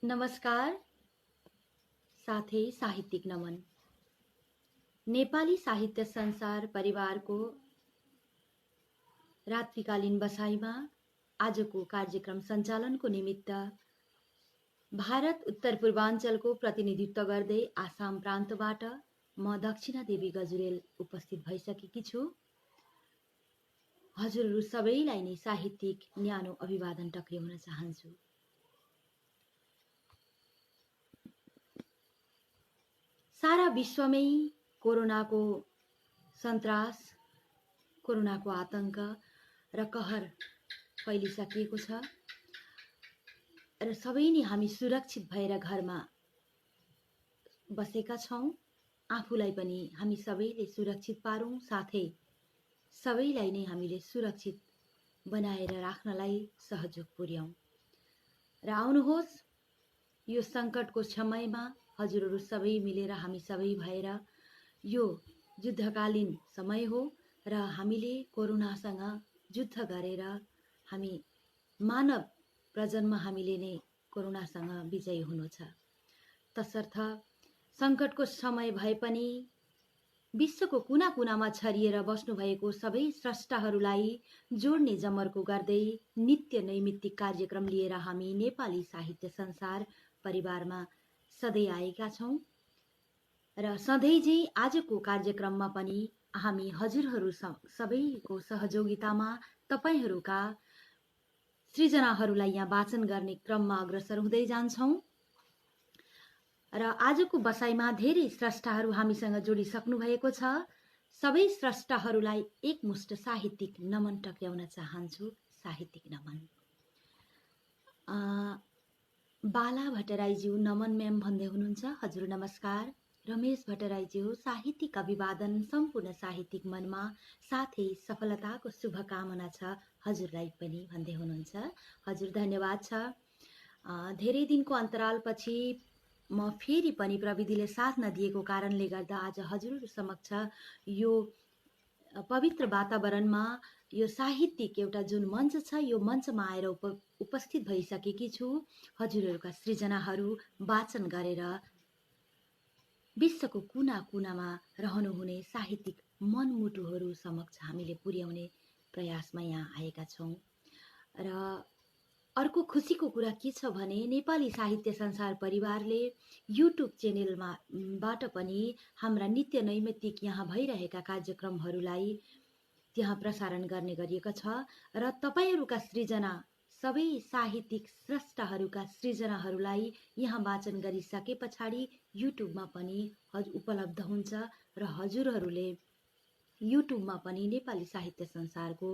नमस्कार साथै साहित्यिक नमन। नेपाली साहित्य संसार परिवारको रात्रिकालीन बसाइमा आजको कार्यक्रम सञ्चालनको निमित्त भारत उत्तर पूर्वाञ्चलको प्रतिनिधित्व गर्दै आसाम प्रान्तबाट म दक्षिणा देवी गजुरेल उपस्थित भइसकेकी छु। हजुरहरू सबैलाई नै साहित्यिक न्यानो अभिवादन टक्र्याउन चाहन्छु। सारा विश्वमै कोरोनाको सन्तास, कोरोनाको आतंक र कहर फैलिसकेको छ र सबै नै हामी सुरक्षित भएर घरमा बसेका छौं। आफूलाई पनि हामी सबैले सुरक्षित पारौं, साथै सबैलाई नै हामीले सुरक्षित बनाएर राख्नलाई सहयोग पुर्याउँ। र आउनुहोस्, यो संकटको समयमा हजुरहरू सबै मिलेर हामी सबै भएर यो युद्धकालीन समय हो र हामीले कोरोनासँग युद्ध गरेर हामी मानव प्रजन्म हामीले नै कोरोनासँग विजयी हुनु छ। तसर्थ संकटको समय भए पनि विश्वको कुना कुनामा छरिएर बस्नुभएको सबै स्रष्टाहरूलाई जोड्ने जमर्को गर्दै नित्य नैमित्तिक कार्यक्रम लिएर हामी नेपाली साहित्य संसार परिवारमा सधैँ आएका छौं र सधैँ झै आजको कार्यक्रममा पनि हामी हजुरहरू सबैको सहयोगितामा तपाईहरूका सृजनाहरूलाई यहाँ वाचन गर्ने क्रममा अग्रसर हुँदै जान्छौं र आजको बसाइमा धेरै स्रष्टाहरू हामीसँग जोडिसक्नु भएको छ। सबै स्रष्टाहरूलाई एकमुष्ट साहित्यिक नमन टक्र्याउन चाहन्छु। साहित्यिक नमन। बाला भट्टराईज्यू नमन म्याम भन्दै हुनुहुन्छ। हजुर नमस्कार। रमेश भट्टराईज्यू साहित्यिक अभिवादन सम्पूर्ण साहित्यिक मनमा, साथै सफलताको शुभकामना छ हजुरलाई पनि भन्दै हुनुहुन्छ। हजुर धन्यवाद छ। धेरै दिनको अन्तरालपछि म फेरि पनि प्रविधिले साथ नदिएको कारणले गर्दा आज हजुरहरू समक्ष यो पवित्र वातावरणमा यो साहित्यिक एउटा जुन मञ्च छ, यो मञ्चमा आएर उपस्थित भइसकेकी छु। हजुरहरूका सृजनाहरू वाचन गरेर विश्वको कुना कुनामा रहनुहुने साहित्यिक मनमुटुहरू समक्ष हामीले पुर्याउने प्रयासमा यहाँ आएका छौं। र अर्को खुसीको कुरा के छ भने नेपाली साहित्य संसार परिवारले युट्युब च्यानलमा बाट पनि हाम्रा नित्य नैमित्तिक यहाँ भइरहेका कार्यक्रमहरूलाई त्यहाँ प्रसारण गर्ने गरिएको छ र तपाईहरूका सृजना, सबै साहित्यिक स्रष्टाहरूका सृजनाहरूलाई यहाँ वाचन गरिसके पछाडि युट्युबमा पनि उपलब्ध हुन्छ र हजुरहरूले युट्युबमा पनि नेपाली साहित्य संसारको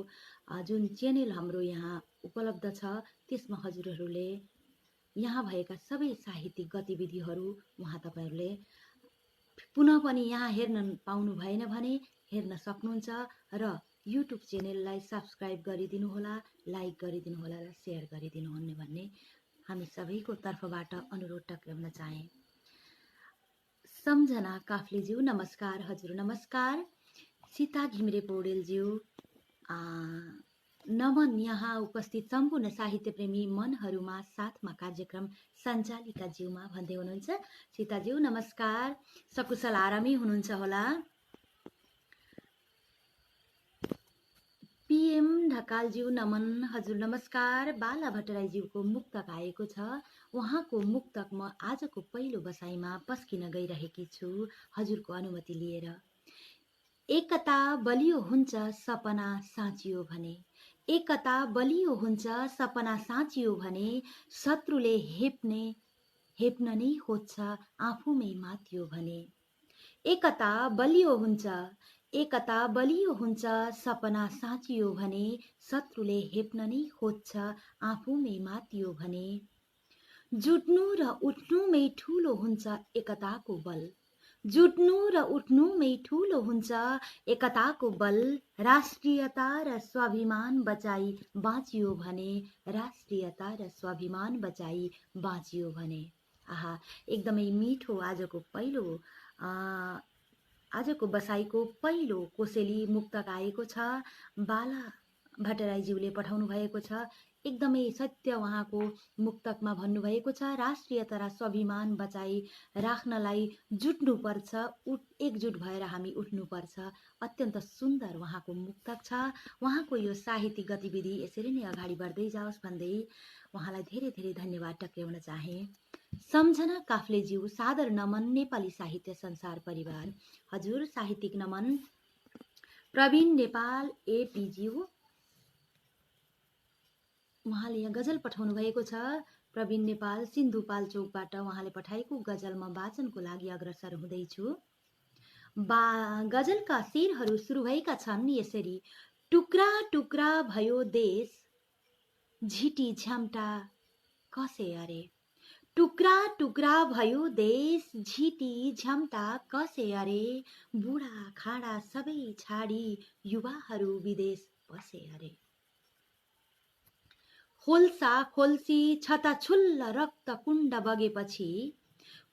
जुन च्यानल हाम्रो यहाँ उपलब्ध छ त्यसमा हजुरहरूले यहाँ भएका सबै साहित्यिक गतिविधिहरू उहाँ तपाईहरूले पुनः पनि यहाँ हेर्न पाउनु भएन भने हेर्न सक्नुहुन्छ र युट्युब च्यानललाई सब्स्क्राइब गरिदिनु होला, लाइक गरिदिनु होला र सेयर गरिदिनु हुने भन्ने हामी सबैको तर्फबाट अनुरोध टक्र्याउन चाहे। सम्झना काफ्लेज्यू नमस्कार। हजुर नमस्कार। सीता घिमिरे पौडेलज्यू नमन। यहाँ उपस्थित सम्पूर्ण साहित्य प्रेमी मनहरूमा साथमा कार्यक्रम सञ्चालिका ज्यूमा भन्दै हुनुहुन्छ। सीताज्यू नमस्कार। सकुशल आरामै हुनुहुन्छ होला। पीएम ढकालज्यू नमन। हजुर नमस्कार। बाला भट्टराईज्यूको मुक्तक आएको छ, उहाँको मुक्तक म आजको पहिलो बसाइमा पस्किन गइरहेकी छु हजुरको अनुमति लिएर। एकता बलियो हुन्छ सपना साँचियो भने, एकता बलियो हुन्छ सपना साँचियो भने, शत्रुले हेप्न नै खोज्छ आफूमै मातियो भने। एकता बलियो हुन्छ, एकता बलियो हुन्छ सपना साँचियो भने, शत्रुले हेप्न नै खोज्छ आफूमै मातियो भने। जुट्नु र उठ्नुमै ठुलो हुन्छ एकताको बल, जुट्नु र उठ्नुमै ठुलो हुन्छ एकताको बल। राष्ट्रियता र स्वाभिमान बचाई बाँचियो भने, राष्ट्रियता र स्वाभिमान बचाई बाँचियो भने। आहा, एकदमै मिठो आजको बसाइको पहिलो कोसेली मुक्तक आएको छ। बाला भट्टराईज्यूले पठाउनु भएको छ। एकदमै सत्य उहाँको मुक्तकमा भन्नुभएको छ, राष्ट्रियता र स्वाभिमान बचाई राख्नलाई जुट्नुपर्छ, एकजुट भएर हामी उठ्नुपर्छ। अत्यन्त सुन्दर उहाँको मुक्तक छ। उहाँको यो साहित्यिक गतिविधि यसरी नै अगाडि बढ्दै जाओस् भन्दै उहाँलाई धेरै धेरै धन्यवाद टक्र्याउन चाहे। सम्झना काफ्लेज्यू, सादर नमन नेपाली साहित्य संसार परिवार। हजुर साहित्यिक नमन प्रवीण नेपाल एपीज्यू, उहाँले यहाँ गजल पठाउनु भएको छ। प्रवीण नेपाल सिन्धुपाल्चोकबाट उहाँले पठाएको गजल म वाचनको लागि अग्रसर हुँदैछु। गजलका शेरहरू सुरु भएका छन् यसरी। टुक्रा टुक्रा भयो देश झिटी झ्याम्टा कसे अरे। टुक्रा टुक्रा भयो देश झिटी झ्याम्टा कसे अरे। बुढा खाडा सबै छाडी युवाहरू विदेश बसे अरे। खोल्सा खोल्सी छताछुल्ल रक्त कुण्ड बगेपछि,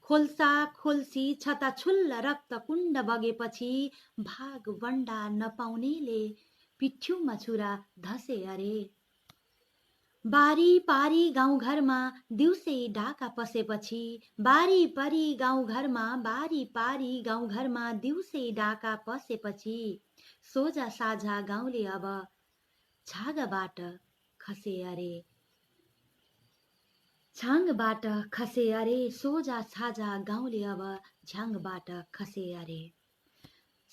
खोल्सा खोल्सी छताछुल्ल रक्त कुण्ड बगेपछि भाग वण्डा नपाउनेले पिठ्युमा छुरा धसे अरे। बारी पारी गाउँघरमा दिउँसै डाका पसेपछि, बारी पारी गाउँघरमा दिउँसै डाका पसेपछि सोझा साझा गाउँले अब छागबाट खसे अरे। छाङबाट खसे अरे, सोझा साझा गाउँले अब झ्याङबाट खसे अरे।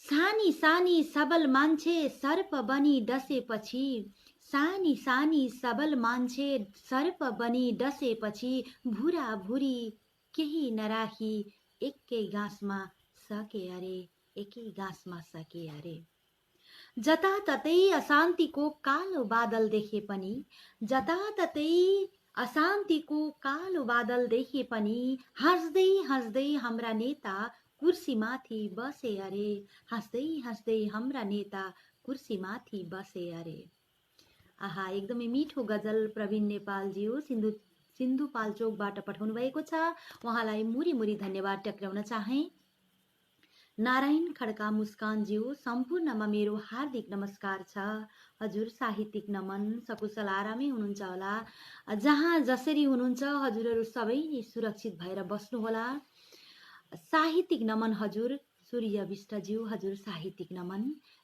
सानी सानी सबल मान्छे सर्प बनी डसेपछि, सानी सानी सबल मान्छे सर्प बनी डसेपछि भुरा भुरी केही नराखी एकै गाँसमा सके अरे, एकै गाँसमा सके अरे। जताततै अशान्तिको कालो बादल देखे पनि, जताततै अशान्तिको कालो बादल देखे पनि हाँस्दै हाँस्दै हाम्रा नेता कुर्सीमाथि बसे अरे। हाँस्दै हाँस्दै हाम्रा नेता कुर्सीमाथि बसे अरे। आहा, एकदमै मिठो गजल प्रवीण नेपालज्यू सिन्धुपाल्चोकबाट पठाउनु भएको छ। उहाँलाई मुरी मुरी धन्यवाद टक्र्याउन चाहे। नारायण खड्का मुस्कानज्यू, सम्पूर्णमा मेरो हार्दिक नमस्कार छ। हजुर साहित्यिक नमन, सकुशल आरामै हुनुहुन्छ होला। जहाँ जसरी हुनुहुन्छ हजुरहरू सबै नै सुरक्षित भएर बस्नुहोला। साहित्यिक नमन हजुर सूर्य विष्टज्यू, हजुर साहित्यिक नमन।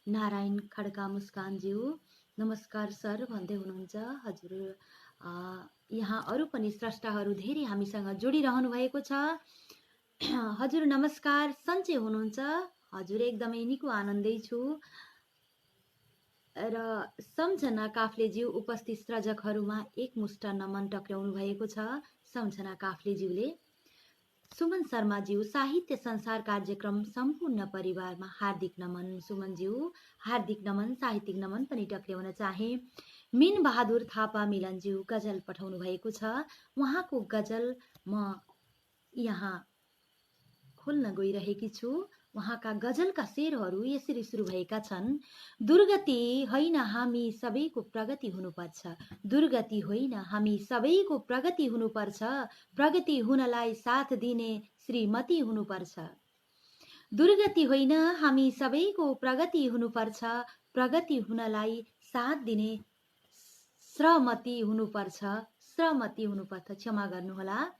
नारायण खड्का मुस्कानज्यू नमस्कार सर भन्दै हुनुहुन्छ। हजुर यहाँ अरू पनि स्रष्टाहरू धेरै हामीसँग जोडिरहनु भएको छ। हजुर नमस्कार, सन्चै हुनुहुन्छ? हजुर एकदमै निको आनन्दै छु। र सम्झना काफ्लेज्यू उपस्थित सृजकहरूमा एकमुष्ट नमन टक्र्याउनु भएको छ। सम्झना काफ्लेज्यूले सुमन शर्माज्यू, साहित्य संसार कार्यक्रम सम्पूर्ण परिवारमा हार्दिक नमन। सुमनज्यू हार्दिक नमन, साहित्यिक नमन पनि टक्र्याउन चाहे। मिन बहादुर थापा मिलनज्यू गजल पठाउनु भएको छ। उहाँको गजल म यहाँ खोल्न गइरहेकी छु। उहाँका गजलका शेरहरू यसरी सुरु भएका छन्। दुर्गति होइन हामी सबैको प्रगति हुनुपर्छ, दुर्गति होइन हामी सबैको प्रगति हुनुपर्छ, प्रगति हुनलाई साथ दिने श्रीमती हुनुपर्छ। दुर्गति होइन हामी सबैको प्रगति हुनुपर्छ, प्रगति हुनलाई साथ दिने श्रमती हुनुपर्छ, श्रमती हुनुपर्छ, क्षमा गर्नुहोला।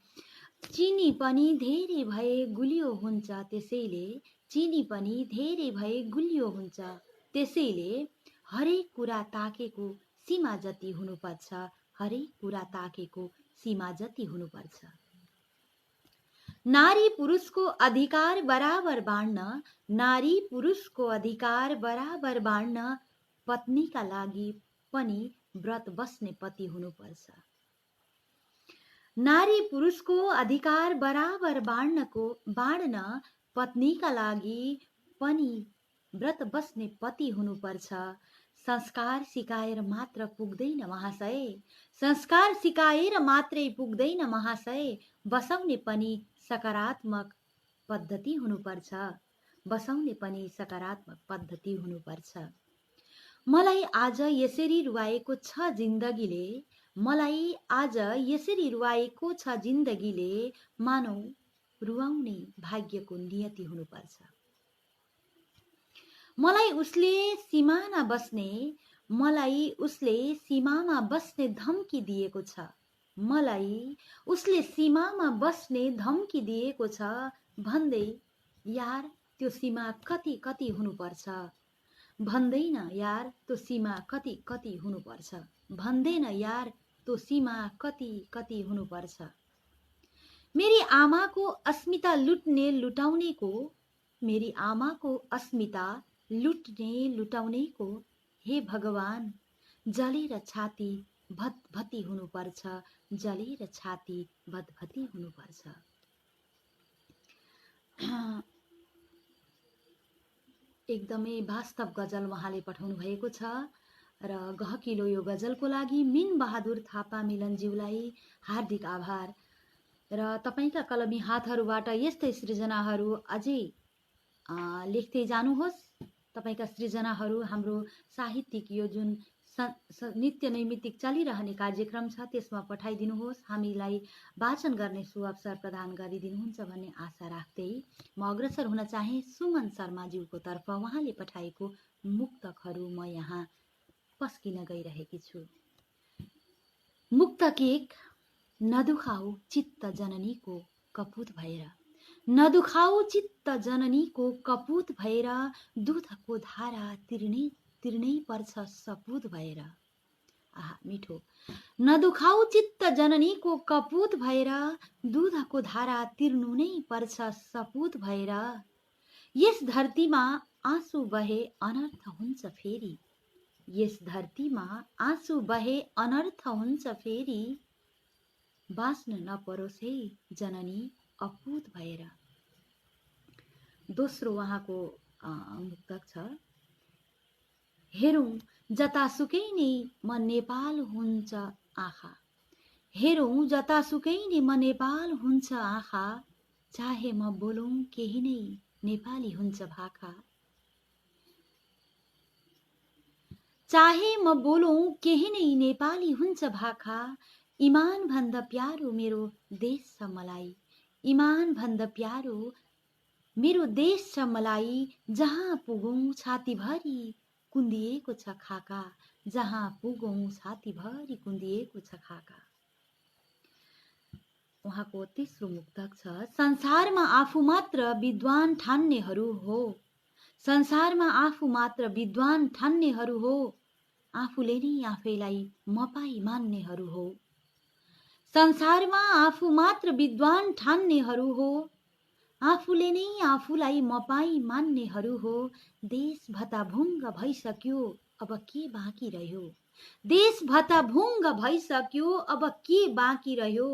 चिनी पनि धेरै भए गुलियो हुन्छ, त्यसैले चिनी पनि धेरै भए गुलियो हुन्छ, त्यसैले हरेक कुरा ताकेको सीमा जति हुनुपर्छ, हरेक कुरा ताकेको सीमा जति हुनुपर्छ। नारी पुरुषको अधिकार बराबर बाँड्न, नारी पुरुषको अधिकार बराबर बाँड्न पत्नीका लागि पनि व्रत बस्ने पति हुनुपर्छ। नारी पुरुषको अधिकार बराबर बाँड्न पत्नीका लागि पनि व्रत बस्ने पति हुनुपर्छ। संस्कार सिकाएर मात्र पुग्दैन महाशय, संस्कार सिकाएर मात्रै पुग्दैन महाशय, बसाउने पनि सकारात्मक पद्धति हुनुपर्छ, बसाउने पनि सकारात्मक पद्धति हुनुपर्छ। मलाई आज यसरी रुवाएको छ जिन्दगीले, मलाई आज यसरी रुवाएको छ जिन्दगीले, मानौ रुवाउने भाग्यको नियति हुनुपर्छ। मलाई उसले सिमाना बस्ने, मलाई उसले सीमामा बस्ने धम्की दिएको छ। मलाई उसले सीमामा बस्ने धम्की दिएको छ भन्दै यार त्यो सीमा कति कति हुनुपर्छ, भन्दैन यार त्यो सीमा कति कति हुनुपर्छ, भन्दैन यार त्यो सीमा कति कति हुनुपर्छ। मेरी आमाको अस्मिता लुट्ने लुटाउनेको, मेरी आमाको अस्मिता लुट्ने लुटाउनेको हे भगवान जलेर छाती भतभती हुनुपर्छ, जलेर छाती भतभती हुनुपर्छ। एकदमै वास्तव गजल उहाँले पठाउनु भएको छ र गहकिलो यो गजलको लागि मिन बहादुर थापा मिलनज्यूलाई हार्दिक आभार। र तपाईका कलमी हातहरूबाट यस्तै सृजनाहरू अझै लेख्दै जानुहोस्। तपाईका सृजनाहरू हाम्रो साहित्यिक यो जुन नित्य नैमित्तिक चलिरहने कार्यक्रम छ त्यसमा पठाइदिनुहोस्। हामीलाई वाचन गर्ने सुअवसर प्रदान गरिदिनुहुन्छ भन्ने आशा राख्दै म अग्रसर हुन चाहे सुमन शर्माज्यूको तर्फ। उहाँले पठाएको मुक्तकहरू म यहाँ पस्किन गइरहेकी छु। मुक्तक एक, नदुखाऊ चित्त जननीको कपूत भएर, नदुखाऊ चित्त जननीको कपूत भएर, दुधको धारा तिर्नै पर्छ सपुत भएर। आहा मिठो। नदुखाऊ चित्त जननीको कपूत भएर, दुधको धारा तिर्नु नै पर्छ सपुत भएर। यस धरतीमा आँसु बहे अनर्थ हुन्छ फेरि, यस धरतीमा आँसु बहे अनर्थ हुन्छ फेरि, बाँच्न नपरोस् है जननी अपूत भएर। दोस्रो उहाँको मुक्तक छ, हेरौँ जतासुकै नै म नेपाल हुन्छ आँखा, हेरौँ जतासुकै नै म नेपाल हुन्छ आँखा, चाहे म बोलौँ केही नै नेपाली हुन्छ भाका, चाहे म बोलौँ केही नै नेपाली हुन्छ भाका। इमान भन्दा प्यारो मेरो देश छ मलाई, इमान भन्दा प्यारो मेरो देश छ मलाई, जहाँ पुगौँ छातीभरि कुन्दिएको छ खाका, जहाँ पुगौँ छातीभरि कुन्दिएको छ खाका। उहाँको तेस्रो मुक्तक छ, संसारमा आफू मात्र विद्वान ठान्नेहरू हो, संसारमा आफू मात्र विद्वान ठान्नेहरू हो, आफूले नै आफैलाई मपाई मान्नेहरू हो, संसारमा आफू मात्र विद्वान ठान्नेहरू हो, आफूले नै आफूलाई मपाई मान्नेहरू हो। देश भताभुङ्ग भइसक्यो अब के बाँकी रह्यो, देश भताभुङ्ग भइसक्यो अब के बाँकी रह्यो,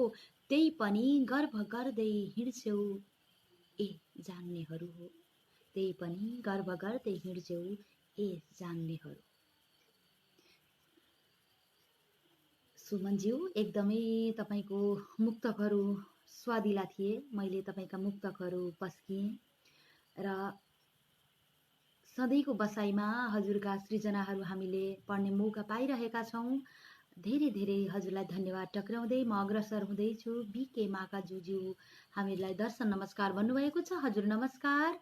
त्यही पनि गर्व गर्दै हिँड्छौ ए जान्नेहरू हो, त्यही पनि गर्व गर्दै हिँड्छौ ए जान्नेहरू। सुमनज्यू एकदमै तपाईको मुक्तकहरू स्वादिला थिए। मैले तपाईका मुक्तकहरू पस्किएँ र सधैँको बसाइमा हजुरका सृजनाहरू हामीले पढ्ने मौका पाइरहेका छौँ। धेरै धेरै हजुरलाई धन्यवाद टक्राउँदै म अग्रसर हुँदैछु। बीके माकाजुज्यू हामीलाई दर्शन नमस्कार भन्नुभएको छ। हजुर नमस्कार।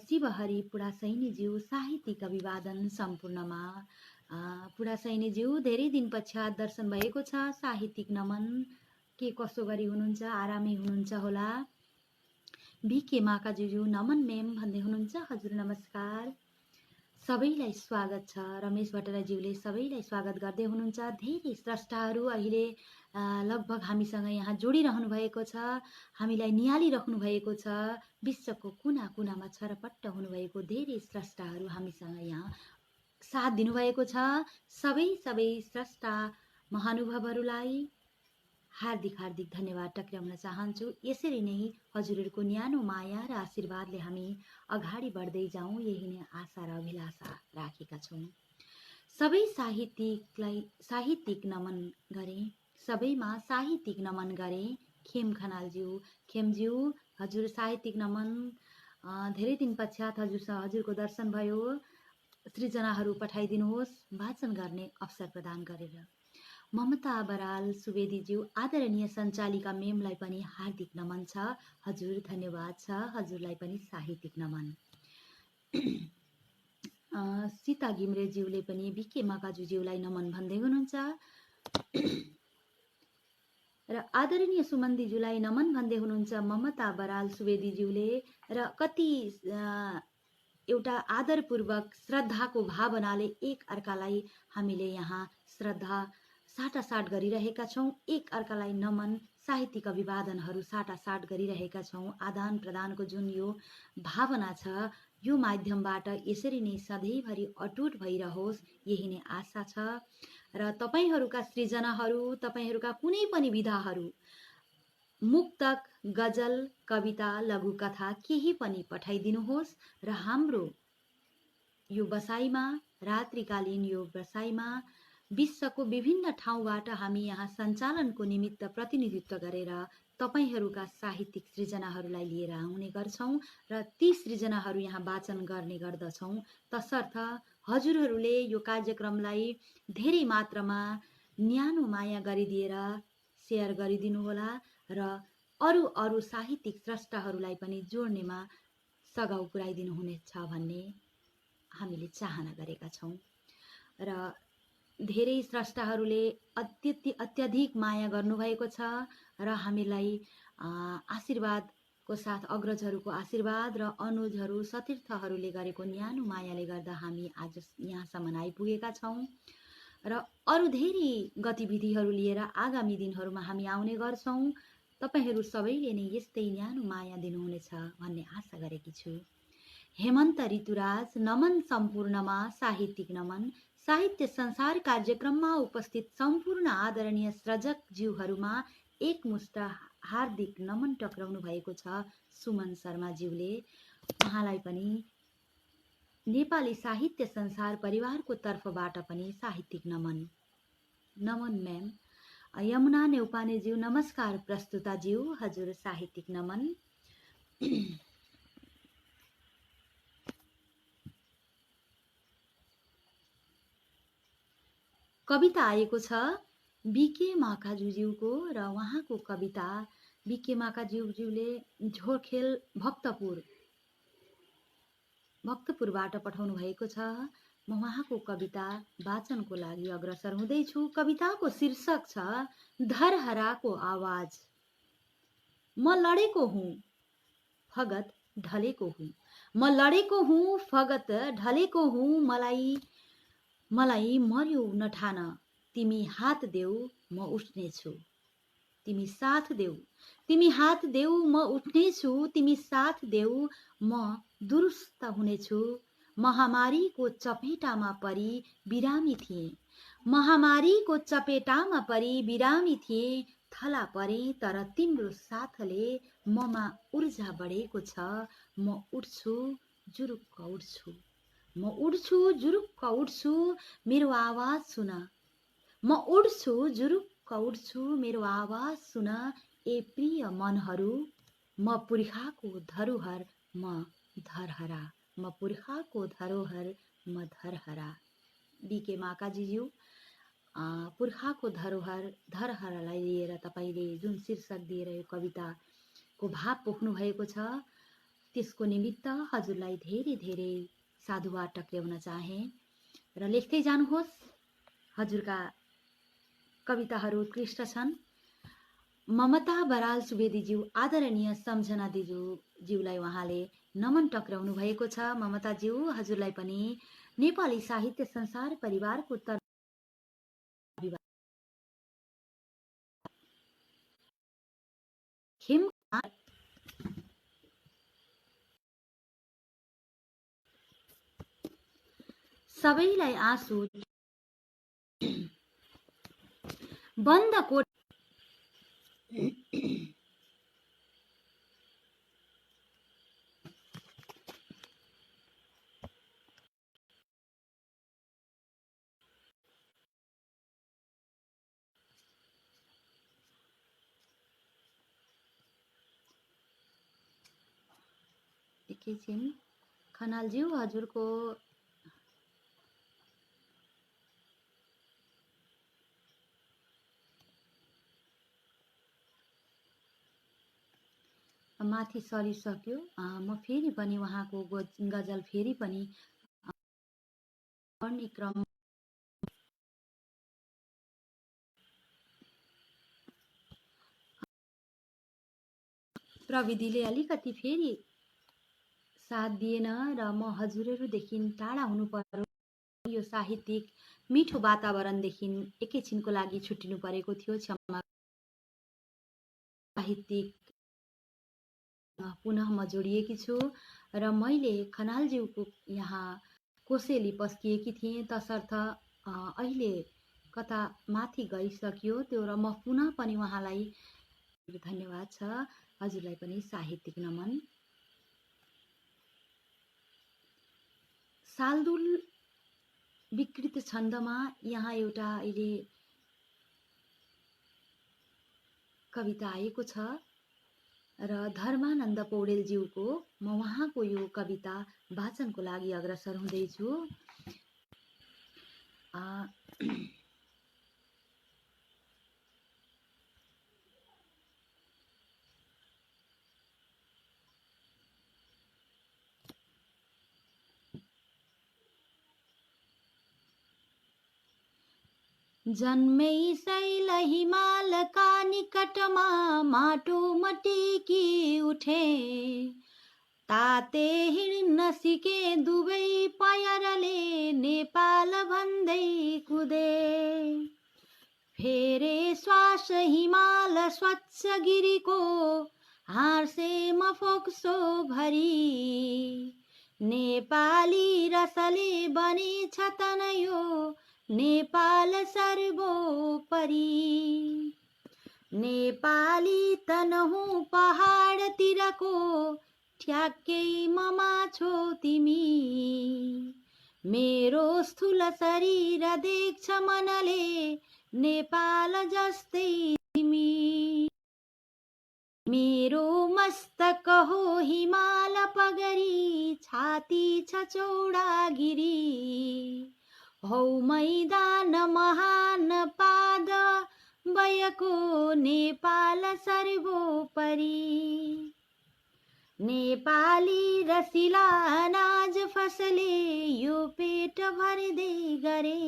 शिवहरि पुडासैनीज्यू साहित्यिक अभिवादन सम्पूर्णमा। पुडासैनीज्यू धेरै दिन पश्चात दर्शन भएको छ। साहित्यिक नमन। के कसो गरी हुनुहुन्छ, आरामै हुनुहुन्छ होला। बीके माकाजुज्यू नमन मेम भन्दै हुनुहुन्छ। हजुर नमस्कार। सबैलाई स्वागत छ। रमेश भट्टराज्यूले सबैलाई स्वागत गर्दै हुनुहुन्छ। धेरै स्रष्टाहरू अहिले लगभग हामीसँग यहाँ जोडिरहनु भएको छ, हामीलाई निहालिरहनु भएको छ। विश्वको कुना कुनामा छरपट्ट हुनुभएको धेरै स्रष्टाहरू हामीसँग यहाँ साथ दिनुभएको छ। सबै स्रष्टा महानुभावहरूलाई हार्दिक हार्दिक धन्यवाद टक्राउन चाहन्छु। यसरी नै हजुरहरूको न्यानो माया र आशीर्वादले हामी अगाडि बढ्दै जाउँ, यही नै आशा र अभिलाषा राखेका छौँ। सबै साहित्यिकलाई साहित्यिक नमन गरे, सबैमा साहित्यिक नमन गरे। खेम खनालज्यू, खेमज्यू हजुर साहित्यिक नमन। धेरै दिन पश्चात हजुरको दर्शन भयो। सृजनाहरू पठाइदिनुहोस् वाचन गर्ने अवसर प्रदान गरेर। ममता बराल सुवेदीज्यू आदरणीय सञ्चालिका मेमलाई पनि हार्दिक नमन छ। हजुर धन्यवाद छ। हजुरलाई पनि साहित्यिक नमन। सीता घिम्रेज्यूले पनि बिके मकाजुज्यूलाई नमन भन्दै हुनुहुन्छ र आदरणीय सुमन्दीज्यूलाई नमन भन्दै हुनुहुन्छ ममता बराल सुवेदीज्यूले। र कति एउटा आदरपूर्वक श्रद्धाको भावनाले एक अर्कालाई हामीले यहाँ श्रद्धा साटासाट गरिरहेका छौँ। एक अर्कालाई नमन साहित्यिक अभिवादनहरू साटासाट गरिरहेका छौँ। आदान प्रदानको जुन यो भावना छ यो माध्यमबाट यसरी नै सधैँभरि अटुट भइरहोस्, यही नै आशा छ। र तपाईहरूका सृजनाहरू, तपाईहरूका कुनै पनि विधाहरू, मुक्तक, गजल, कविता, लघुकथा केही पनि पठाइदिनुहोस् र हाम्रो यो बसाइमा, रात्रिकालीन यो बसाइमा विश्वको विभिन्न ठाउँबाट हामी यहाँ सञ्चालनको निमित्त प्रतिनिधित्व गरेर तपाईहरूका साहित्यिक सृजनाहरूलाई लिएर आउने गर्छौँ र ती सृजनाहरू यहाँ वाचन गर्ने गर्दछौँ। तसर्थ हजुरहरूले यो कार्यक्रमलाई धेरै मात्रामा न्यानो माया गरिदिएर सेयर गरिदिनुहोला र अरू अरू साहित्यिक स्रष्टाहरूलाई पनि जोड्नेमा सघाउ पुर्याइदिनुहुनेछ भन्ने हामीले चाहना गरेका छौँ। र धेरै स्रष्टाहरूले अत्यधिक माया गर्नुभएको छ र हामीलाई आशीर्वादको साथ अग्रजहरूको आशीर्वाद र अनुजहरू सतीर्थहरूले गरेको न्यानो मायाले गर्दा हामी आज यहाँसम्म आइपुगेका छौँ र अरू धेरै गतिविधिहरू लिएर आगामी दिनहरूमा हामी आउने गर्छौँ। तपाईहरू सबैले नै यस्तै न्यानो माया दिनुहुनेछ भन्ने आशा गरेकी छु। हेमन्त ऋतुराज नमन सम्पूर्णमा साहित्यिक नमन। साहित्य संसार कार्यक्रममा उपस्थित सम्पूर्ण आदरणीय सृजकज्यूहरूमा एकमुष्ट हार्दिक नमन टक्राउनु भएको छ सुमन शर्माज्यूले। उहाँलाई पनि नेपाली साहित्य संसार परिवारको तर्फबाट पनि साहित्यिक नमन। नमन म्याम। यमुना नेउपानेज्यू नमस्कार प्रस्तुताज्यू, हजुर साहित्यिक नमन। कविता आएको छ बिके माकाजुज्यूको र उहाँको कविता बिके माकाजुज्यूले झोखेल भक्तपुरबाट पठाउनु भएको छ। म उहाँको कविता वाचनको लागि अग्रसर हुँदैछु। कविताको शीर्षक छ धरहराको आवाज। म लडेको हुँ फगत ढलेको हुँ, म लडेको हुँ फगत ढलेको हुँ, मलाई मर्यो नठान, तिमी हात देऊ म उठ्नेछु, तिमी साथ देऊ, तिमी हात देऊ म उठ्नेछु, तिमी साथ देऊ म दुरुस्त हुनेछु। महामारीको चपेटामा परी बिरामी थिएँ, महामारीको चपेटामा परी बिरामी थिएँ, थला परे तर तिम्रो साथले ममा ऊर्जा बढेको छ। म उठ्छु जुरुक्क उठ्छु, म उठ्छु जुरुक्क उठ्छु, मेरो आवाज सुन, म उठ्छु जुरुक्क उठ्छु, मेरो आवाज सुन। ए प्रिय मनहरू म पुर्खाको धरोहर म धरहरा, म पुर्खाको धरोहर म धरहरा। बिके माकाजीज्यू पुर्खाको धरोहर धरहरालाई लिएर तपाईँले जुन शीर्षक दिएर यो कविताको भाव पोख्नु भएको छ त्यसको निमित्त हजुरलाई धेरै धेरै साधुवाद टक्र्याउन चाहे र लेख्दै जानुहोस्। हजुरका कविताहरू उत्कृष्ट छन्। ममता बराल सुवेदीज्यू आदरणीय सम्झना दिज्यूलाई उहाँले नमन टक्राउनु भएको छ। ममताज्यू हजुरलाई पनि नेपाली साहित्य संसार परिवारको तर्फ सबैलाई आँसु बन्द कोट एकैछिन खनालज्यू हजुरको माथि सरिसक्यो। म फेरि पनि उहाँको गजल फेरि पनि पढ्ने क्रम प्रविधिले अलिकति फेरि साथ दिएन र म हजुरहरूदेखि टाढा हुनु पर्यो। यो साहित्यिक मिठो वातावरणदेखि एकैछिनको लागि छुट्टिनु परेको थियो, क्षमा। साहित्यिक पुनः म जोडिएकी छु र मैले खनालज्यूको यहाँ कोसेली पस्किएकी थिएँ, तसर्थ अहिले कता माथि गइसक्यो त्यो, र म पुनः पनि उहाँलाई धन्यवाद छ। हजुरलाई पनि साहित्यिक नमन। सालदुल विकृत छन्दमा यहाँ एउटा अहिले कविता आएको छ र धर्मानन्द पौडेलज्यूको म उहाँको यो कविता वाचनको लागि अग्रसर हुँदैछु। जन्मै शैल हिमालका निकटमा माटो मटेकी उठे, ताते हिँड्न सिके दुवै पायरले नेपाल भन्दै कुदे। फेरे श्वास हिमाल स्वच्छ गिरीको हार्से मफोक्सो भरी, नेपाली रसले बनेछ तनयो नेपाल सर्वोपरि। नेपाली तनहु पहाडतिरको ठ्याक्कै ममाछो तिमी, मेरो स्थूल शरीर देख्छ मनले नेपाल जस्तै तिमी। मेरो मस्तक हो हिमाल पगरी, छाती छ चौडा गिरी, हौ मैदान महान पाद भएको नेपाल सर्वोपरि। नेपाली रसिला अनाज फसले यो पेट भर्दै गरे,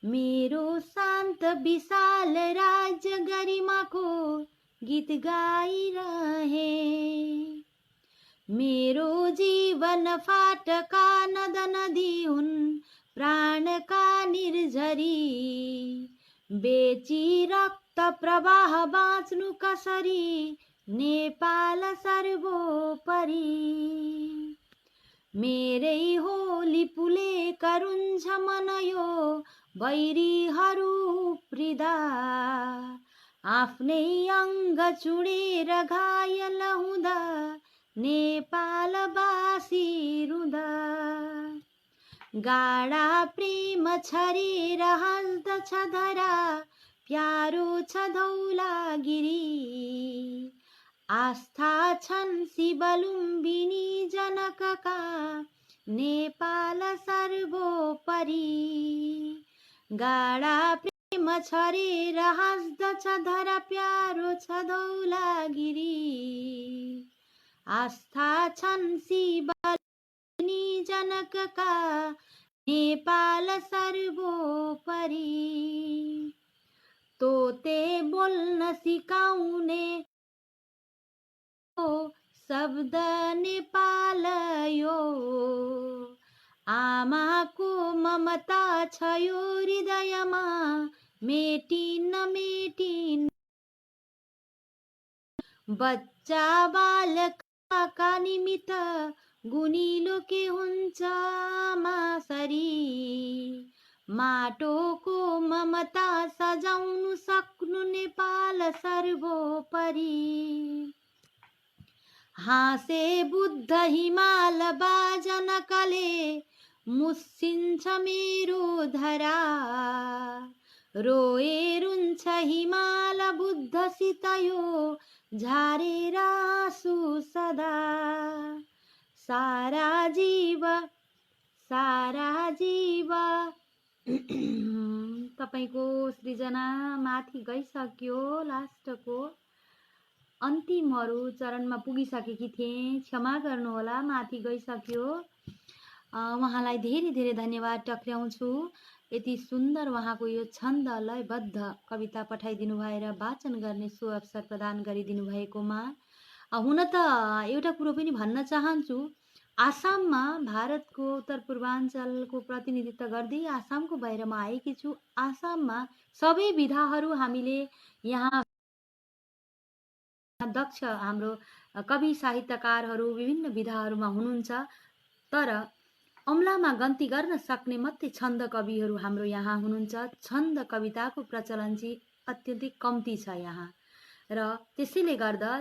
मेरो शान्त विशाल राज्य गरिमाको गीत गाइरहे। मेरो जीवन फाटका नद नदी हुन् प्राणका निर्झरी, बेची रक्त प्रवाह बाँच्नु कसरी नेपाल सर्वोपरि। मेरै होली पुले करुन्छ मन यो बैरीहरू प्रिदा, आफ्नै अङ्ग चुडेर घायल हुँदा नेपालवासी रुँदा। गाडा प्रेम छरेर हाँस्दछ धरा, प्यारो छ धौलागिरी, आस्था छन् शिवलुम्बिनी जनकका नेपाल सर्वोपरि। गाडा प्रेम छरेर हाँस्दछ धरा, प्यारो छ धौलागिरी, आस्था छन् शिवलुम्बिनी जनकका नेपाल सर्वोपरि। तोते बोल्न सिकाउने शब्द नेपाल यो, आमाको ममता छ यो हृदयमा मेटिन्न मेटिन्न। बच्चा बालकका निमित्त गुनिलो के हुन्छ आमासरी, माटोको ममता सजाउनु सक्नु नेपाल सर्वोपरि। हाँसे बुद्ध हिमाल बाजनकले मुसिन्छ मेरो धरा, रोए रुन्छ हिमाल बुद्धसित यो झारेर आँसु सदा। सारा जीव तपाईको सृजना माथि गइसक्यो, लास्टको अन्तिमहरू चरणमा पुगिसकेकी थिएँ, क्षमा गर्नुहोला, माथि गइसक्यो। उहाँलाई धेरै धेरै धन्यवाद टक्र्याउँछु। यति सुन्दर उहाँको यो छन्द लयबद्ध कविता पठाइदिनु भएर वाचन गर्ने सुअवसर प्रदान गरिदिनु भएकोमा। हुन त एउटा कुरो पनि भन्न चाहन्छु, आसाममा भारतको उत्तर पूर्वाञ्चलको प्रतिनिधित्व गर्दै आसामको भएर म आएकी छु। आसाममा सबै विधाहरू हामीले यहाँ दक्ष हाम्रो कवि साहित्यकारहरू विभिन्न विधाहरूमा हुनुहुन्छ, तर औँलामा गन्ती गर्न सक्ने मात्रै छन्द कविहरू हाम्रो यहाँ हुनुहुन्छ। छन्द कविताको प्रचलन चाहिँ अत्यधिक कम्ती छ यहाँ, र त्यसैले गर्दा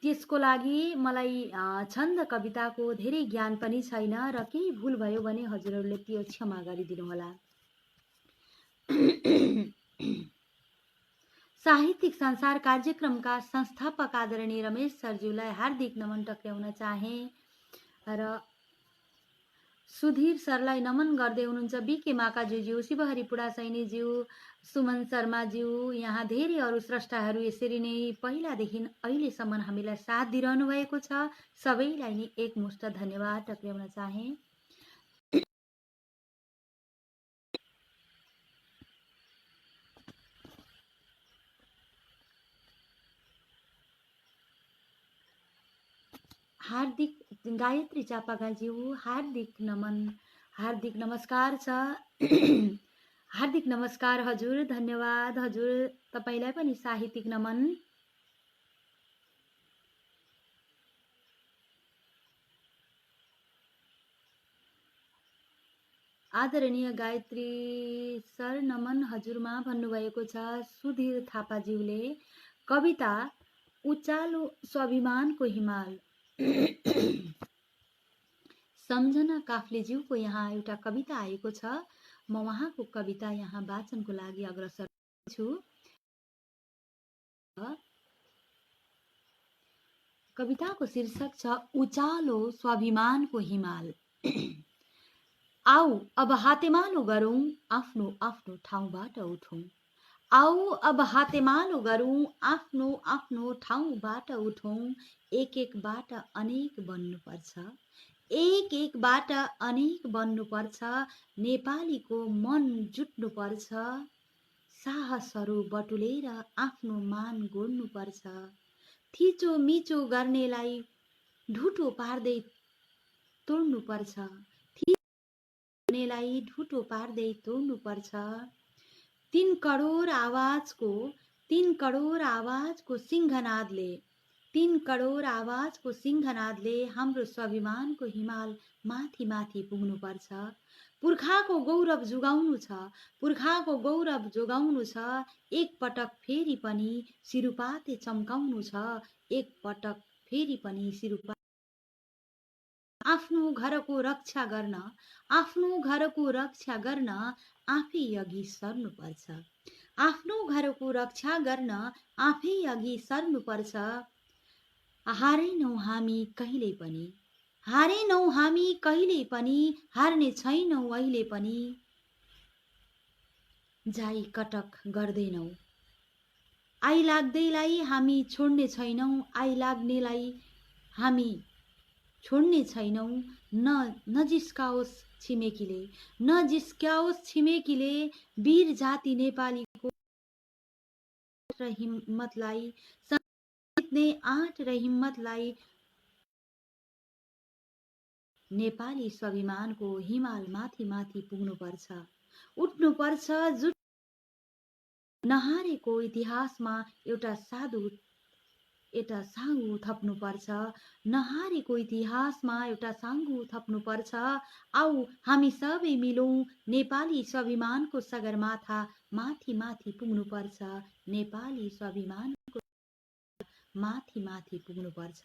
त्यसको लागि मलाई छन्द कविताको धेरै ज्ञान पनि छैन, र केही भुल भयो भने हजुरहरूले त्यो क्षमा गरिदिनु होला। साहित्यिक संसार कार्यक्रमका संस्थापक आदरणीय रमेश सरज्यूलाई हार्दिक नमन टक्र्याउन चाहे, र सुधीर सरलाई नमन गर्दै हुनुहुन्छ बीके माकाज्यू, शिवहरि पुडासैनीज्यू, सुमन शर्माज्यू, यहाँ धेरै अरू स्रष्टाहरू यसरी नै पहिलादेखि अहिलेसम्म हामीलाई साथ दिइरहनु भएको छ। सबैलाई नै एकमुष्ट धन्यवाद टक्र्याउन चाहे। हार्दिक गायत्री चापागाज्यू हार्दिक नमन, हार्दिक नमस्कार छ। हार्दिक नमस्कार हजुर, धन्यवाद हजुर, तपाईलाई पनि साहित्यिक नमन। आदरणीय गायत्री सर नमन हजुरमा भन्नुभएको छ। सुधीर थापाज्यूले कविता उचालो स्वाभिमानको हिमाल, सम्झना काफ्लेज्यूको यहाँ एउटा कविता आएको छ। म उहाँको कविता यहाँ वाचनको लागि अग्रसर छु। कविताको शीर्षक छ उचालो स्वाभिमानको हिमाल। आऊ अब हातेमालो गरौँ, आफ्नो आफ्नो ठाउँबाट उठौँ। आऊ अब हातेमालो गरौँ, आफ्नो आफ्नो ठाउँबाट उठौँ। एक एकबाट अनेक बन्नुपर्छ, एक एकबाट अनेक बन्नुपर्छ। नेपालीको मन जुट्नुपर्छ, साहसहरू बटुलेर आफ्नो मान गोड्नुपर्छ। थिचो मिचो गर्नेलाई ढुटो पार्दै तोड्नुपर्छ, गर्नेलाई ढुटो पार्दै तोड्नुपर्छ। 3 करोड आवाजको सिंहनादले, 3 करोड आवाजको सिंहनादले हाम्रो स्वाभिमानको हिमाल माथि माथि पुग्नुपर्छ। पुर्खाको गौरव जोगाउनु छ, पुर्खाको गौरव जोगाउनु छ। एक पटक फेरि पनि सिरुपाते चम्काउनु छ, एक पटक फेरि पनि सिरुपा। आफ्नो घरको रक्षा गर्न, आफ्नो घरको रक्षा गर्न आफै अघि सर्नुपर्छ, आफ्नो घरको रक्षा गर्न आफै अघि सर्नुपर्छ। हारेनौं हामी कहिल्यै पनि, हारेनौं हामी कहिल्यै पनि, हार्ने छैनौं अहिले पनि। जाई कटक गर्दैनौं, आइलाग्दैलाई हामी छोड्ने छैनौं, आइलाग्नेलाई हामी छोड्ने छैनौं। नजिस्काओस् छिमेकीले, नजिस्काओस् छिमेकीले, वीर जाति नेपालीको र हिम्मतलाई, जित्ने आँट र हिम्मतलाई। नेपाली स्वाभिमानको हिमाल माथि माथि पुग्नुपर्छ, उठ्नुपर्छ। जुट नहारेको इतिहासमा एउटा साँगो थप्नुपर्छ, नहारेको इतिहासमा एउटा साँगो थप्नुपर्छ। आऊ हामी सबै मिलौं, नेपाली स्वाभिमानको सगरमाथा माथि माथि पुग्नुपर्छ, नेपाली स्वाभिमानको माथि माथि पुग्नुपर्छ।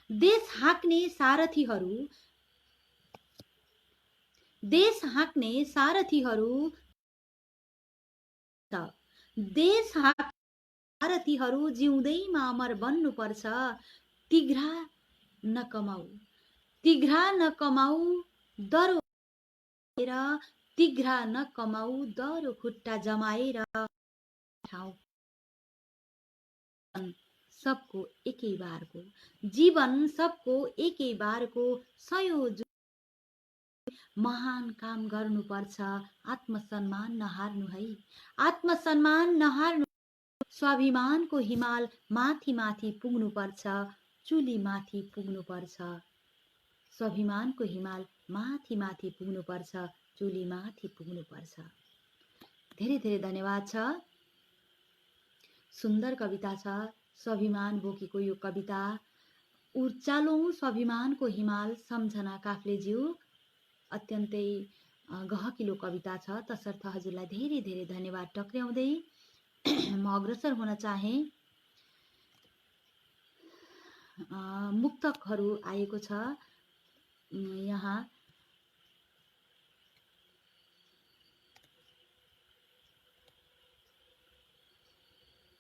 देश हाँक्ने सारथीहरू, देश हाँक्ने सारथीहरू, देश सारथीहरू जिउँदैमा अमर बन्नुपर्छ। तिघ्रा नकमाऊ, तिघ्रा नकमाऊ दरो, तिघ्रा नकमाऊ दरो खुट्टा जमाएर। ठाउँ सबको एकै बारको, जीवन सबको एकै बारको, सयौं महान काम गर्नुपर्छ, आत्मसम्मान नहार्नु है, आत्मसम्मान नहार्नु, स्वाभिमानको हिमाल माथि माथि पुग्नुपर्छ, चुली माथि पुग्नुपर्छ, स्वाभिमानको हिमाल माथि माथि पुग्नुपर्छ, चुली माथि पुग्नुपर्छ। धेरै धेरै धन्यवाद छ। सुन्दर कविता छ, स्वाभिमान बोकेको यो कविता। उचालौँ स्वाभिमानको हिमाल सम्झना काफ्लेज्यू, अत्यन्तै गहकिलो कविता छ। तसर्थ हजुरलाई धेरै धेरै धन्यवाद टक्र्याउँदै म अग्रसर हुन चाहे। मुक्तकहरू आएको छ यहाँ।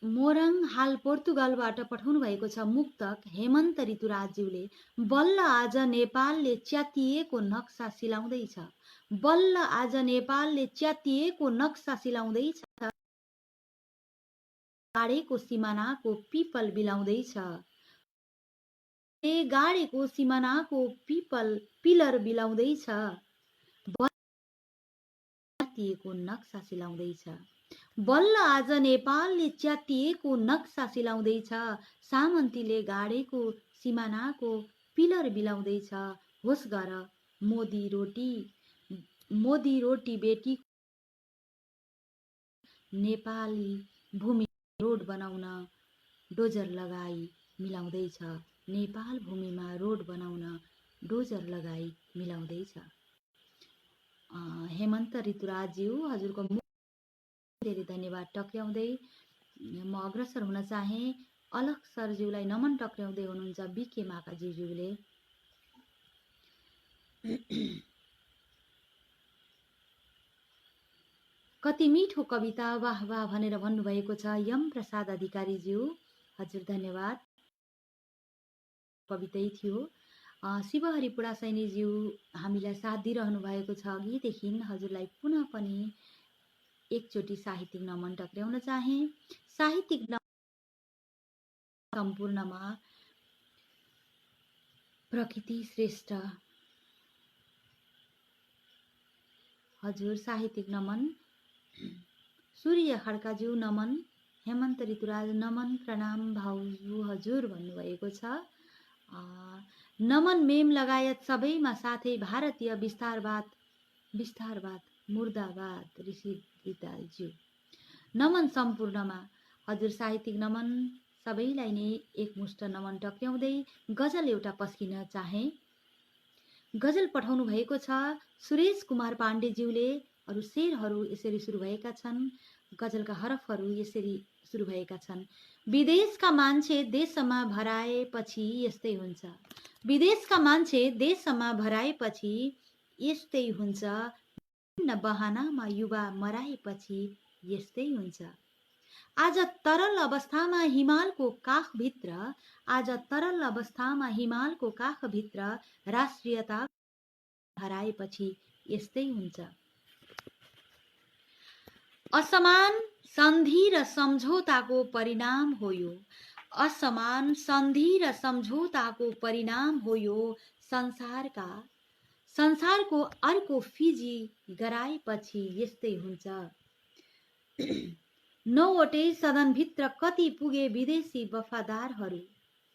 मोरङ हाल पोर्तुगालबाट पठाउनु भएको छ मुक्तक हेमन्त ऋतुराजज्यूले। बल्ल आज नेपालले च्यातिएको नक्सा सिलाउँदैछ, बल्ल आज नेपालले च्यातिएको नक्सा सिलाउँदैछ, गाडेको सिमानाको पिपल बिलाउँदैछ, गाडेको सिमानाको पिलर बिलाउँदैछ, च्यातिएको नक्सा सिलाउँदैछ, बल्ल आज नेपालले च्यातिएको नक्सा सिलाउँदैछ, सामन्तीले गाडेको सिमानाको पिलर बिलाउँदैछ। होस् गर मोदी रोटी बेटी नेपाली भूमि रोड बनाउन डोजर लगाई मिलाउँदैछ, नेपाल भूमिमा रोड बनाउन डोजर लगाई मिलाउँदैछ। हेमन्त ऋतुराजज्यू, हजुरको धेरै धन्यवाद टक्र्याउँदै म अग्रसर हुन चाहे। अलख सरज्यूलाई नमन टक्र्याउँदै हुनुहुन्छ बीके माकाज्यूले। कति मिठो कविता, वाह वाह भनेर भन्नुभएको छ यम प्रसाद अधिकारीज्यू, हजुर धन्यवाद। कवितै थियो। शिवहरि पुडासैनीज्यू हामीलाई साथ दिइरहनु भएको छ अघिदेखि। हजुरलाई पुनः पनि एकचोटि साहित्यिक नमन टक्र्याउन चाहे। साहित्यिक सम्पूर्णमा प्रकृति श्रेष्ठ, हजुर साहित्यिक नमन। सूर्य खड्काज्यू नमन, हेमन्त ऋतुराज नमन, प्रणाम भाउजू हजुर भन्नुभएको छ। नमन मेम लगायत सबैमा, साथै भारतीय विस्तारवाद मुर्दाबाद ऋषि गीताज्यू नमन सम्पूर्णमा। हजुर साहित्यिक नमन सबैलाई नै एकमुष्ट नमन टक्र्याउँदै गजल एउटा पस्किन चाहे। गजल पठाउनु भएको छ सुरेश कुमार पाण्डेज्यूले। अरू शेरहरू यसरी सुरु भएका छन्, गजलका हरफहरू यसरी सुरु भएका छन्। विदेशका मान्छे देशमा भराएपछि यस्तै हुन्छ, विदेशका मान्छे देशमा भराएपछि यस्तै हुन्छ, न बहानामा युवा मराएपछि यस्तै हुन्छ। आज तरल अवस्थामा हिमालको काखभित्र, आज तरल अवस्थामा हिमालको काखभित्र राष्ट्रियता हराएपछि यस्तै हुन्छ। असमान सन्धि र सम्झौताको परिणाम हो यो, असमान सन्धि र सम्झौताको परिणाम हो यो। संसारको अर्को फिजी गराएपछि यस्तै हुन्छ। नौवटै सदनभित्र कति पुगे विदेशी वफादारहरू,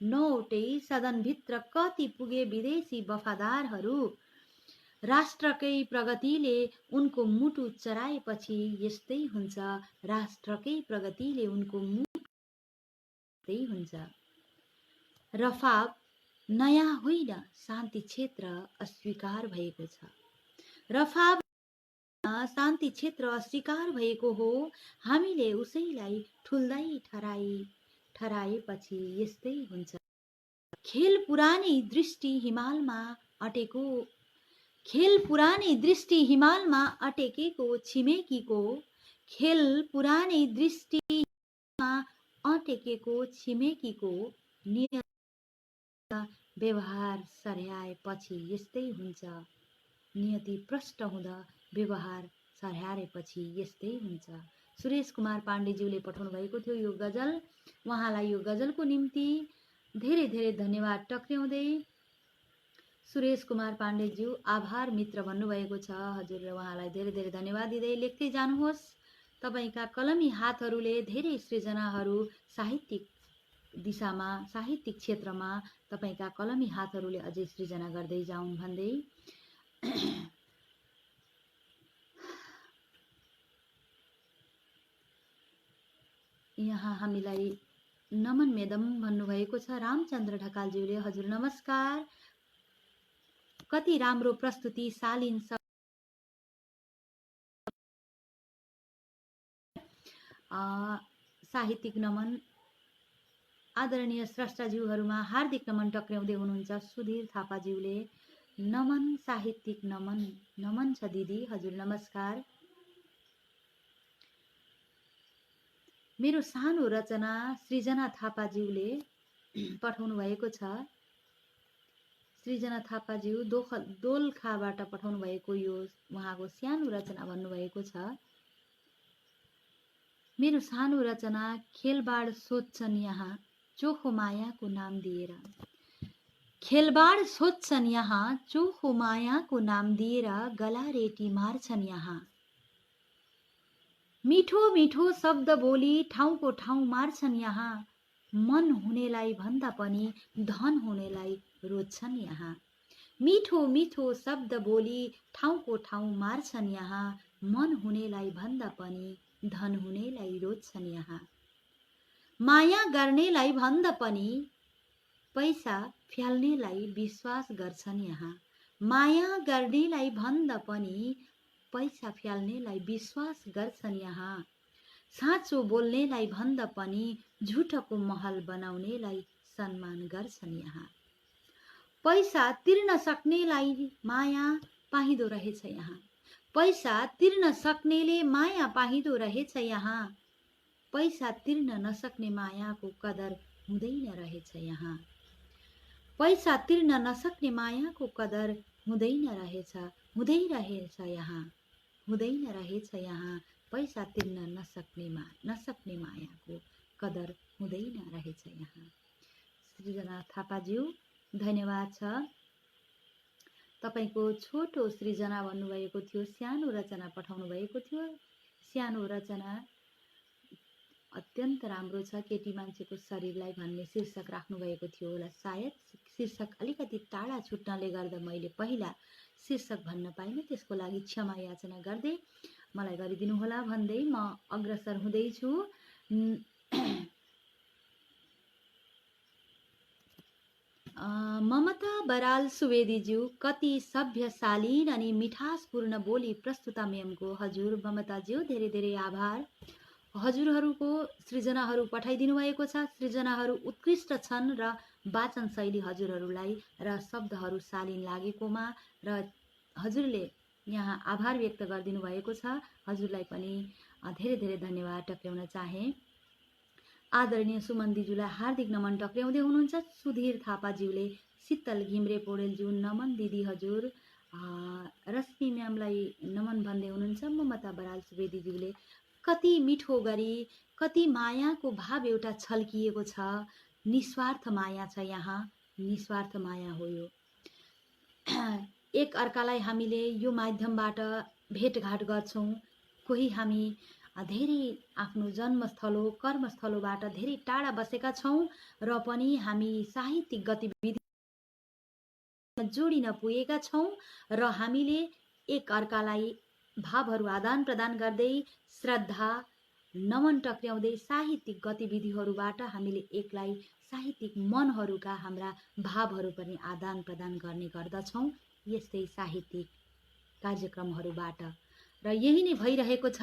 नौवटै सदनभित्र कति पुगे विदेशी वफादारहरू, राष्ट्रकै प्रगतिले उनको मुटु चराएपछि यस्तै हुन्छ, राष्ट्रकै प्रगतिले उनको मुटु यस्तै हुन्छ। रफाब नयाँ होइन, शान्ति क्षेत्र अस्वीकार भएको छ, रफाब शान्ति क्षेत्र अस्वीकार भएको हो, हामीले उसैलाई ठुल्दै ठहराएपछि यस्तै हुन्छ। खेल पुरानै दृष्टि हिमालमा अटेको, खेल पुरानै दृष्टि हिमालमा अटेकेको छिमेकीको, खेल पुरानै दृष्टिमा अटेकेको छिमेकीको, नियति व्यवहार सर्याएपछि यस्तै हुन्छ, नियति प्रष्ट हुँदा व्यवहार सर्याएपछि यस्तै हुन्छ। सुरेश कुमार पाण्डेज्यूले पठाउनु भएको थियो यो गजल। उहाँलाई यो गजलको निम्ति धेरै धेरै धन्यवाद टक्र्याउँदै सुरेश कुमार पाण्डेज्यू आभार मित्र भन्नुभएको छ। हजुर र उहाँलाई धेरै धेरै धन्यवाद दिँदै लेख्दै जानुहोस्। तपाईका कलमी हातहरूले धेरै सृजनाहरू साहित्यिक दिशामा साहित्यिक क्षेत्रमा तपाईका कलमी हातहरूले अझै सृजना गर्दै जाउन् भन्दै यहाँ हामीलाई नमन मेदम भन्नुभएको छ रामचन्द्र ढकालज्यूले। हजुर नमस्कार। कति राम्रो प्रस्तुति शालीन साहित्यिक नमन। आदरणीय स्रष्टाज्यूहरूमा हार्दिक नमन टक्र्याउँदै हुनुहुन्छ सुधीर थापाज्यूले। नमन साहित्यिक नमन। नमन छ दिदी। हजुर नमस्कार। मेरो सानो रचना सृजना थापाज्यूले पठाउनु भएको छ। सृजना थापाज्यू दोलखाबाट पठाउनु भएको यो उहाँको सानो रचना भन्नुभएको छ। मेरो सानो रचना खेलबाड सोध्छन् यहाँ चोखो मायाको नाम दिएर। खेलबाड सोध्छन् यहाँ चोखो मायाको नाम दिएर गला रेटी मार्छन् यहाँ। मिठो मिठो शब्द बोली ठाउँको ठाउँ मार्छन् यहाँ। मन हुनेलाई भन्दा पनि धन हुनेलाई रोज्छन् यहाँ। मिठो मिठो शब्द बोली ठाउँको ठाउँ मार्छन् यहाँ। मन हुनेलाई भन्दा पनि धन हुनेलाई रोज्छन् यहाँ। माया गर्नेलाई भन्दा पनि पैसा फ्याल्नेलाई विश्वास गर्छन् यहाँ। माया गर्नेलाई भन्दा पनि पैसा फ्याल्नेलाई विश्वास गर्छन् यहाँ। साँचो बोल्नेलाई भन्दा पनि झुटको महल बनाउनेलाई सम्मान गर्छन् यहाँ। पैसा तिर्न सक्नेलाई माया पाइँदो रहेछ यहाँ। पैसा तिर्न सक्नेले माया पाइँदो रहेछ यहाँ। पैसा तिर्न नसक्ने मायाको कदर हुँदैन रहेछ यहाँ। पैसा तिर्न नसक्ने मायाको कदर हुँदैन रहेछ यहाँ। हुँदैन रहेछ यहाँ। पैसा तिर्न नसक्ने मायाको कदर हुँदैन रहेछ यहाँ। सृजना थापाज्यू धन्यवाद छ। तपाईको छोटो सृजना भन्नुभएको थियो, सानो रचना पठाउनु भएको थियो। सानो रचना अत्यन्त राम्रो छ। केटी मान्छेको शरीरलाई भन्ने शीर्षक राख्नु भएको थियो होला। सायद शीर्षक अलिकति टाढा छुट्नाले गर्दा मैले पहिला शीर्षक भन्न पाइनँ, त्यसको लागि क्षमा याचना गर्दै मलाई गरिदिनु होला भन्दै म अग्रसर हुँदैछु। ममता बराल सुवेदीज्यू कति सभ्यशालीन अनि मिठासपूर्ण बोली प्रस्तुता म्यामको। हजुर ममताज्यू धेरै धेरै आभार। हजुरहरूको सृजनाहरू पठाइदिनु भएको छ। सृजनाहरू उत्कृष्ट छन् र वाचन शैली हजुरहरूलाई र शब्दहरू शालीन लागेकोमा र हजुरले यहाँ आभार व्यक्त गरिदिनु भएको छ। हजुरलाई पनि धेरै धेरै धन्यवाद टक्र्याउन चाहे। आदरणीय सुमन दिजुलाई हार्दिक नमन टक्र्याउँदै हुनुहुन्छ सुधीर थापाज्यूले। शीतल घिम्रे पौडेलज्यू नमन दिदी हजुर। रश्मि म्यामलाई नमन भन्दै हुनुहुन्छ ममता बराल सुवेदीज्यूले। कति मिठो गरी कति मायाको भाव एउटा छल्किएको छ। निस्वार्थ माया छ यहाँ। निस्वार्थ माया हो यो। एक अर्कालाई हामीले यो माध्यमबाट भेटघाट गर्छौँ। कोही हामी धेरै आफ्नो जन्मस्थल हो कर्मस्थलबाट धेरै टाढा बसेका छौँ र पनि हामी साहित्यिक गतिविधि जोडिन पुगेका छौँ र हामीले एक अर्कालाई भावहरू आदान प्रदान गर्दै श्रद्धा नमन टक्र्याउँदै साहित्यिक गतिविधिहरूबाट हामीले एकलाई साहित्यिक मनहरूका हाम्रा भावहरू पनि आदान प्रदान गर्ने गर्दछौँ यस्तै साहित्यिक कार्यक्रमहरूबाट। र यही नै भइरहेको छ।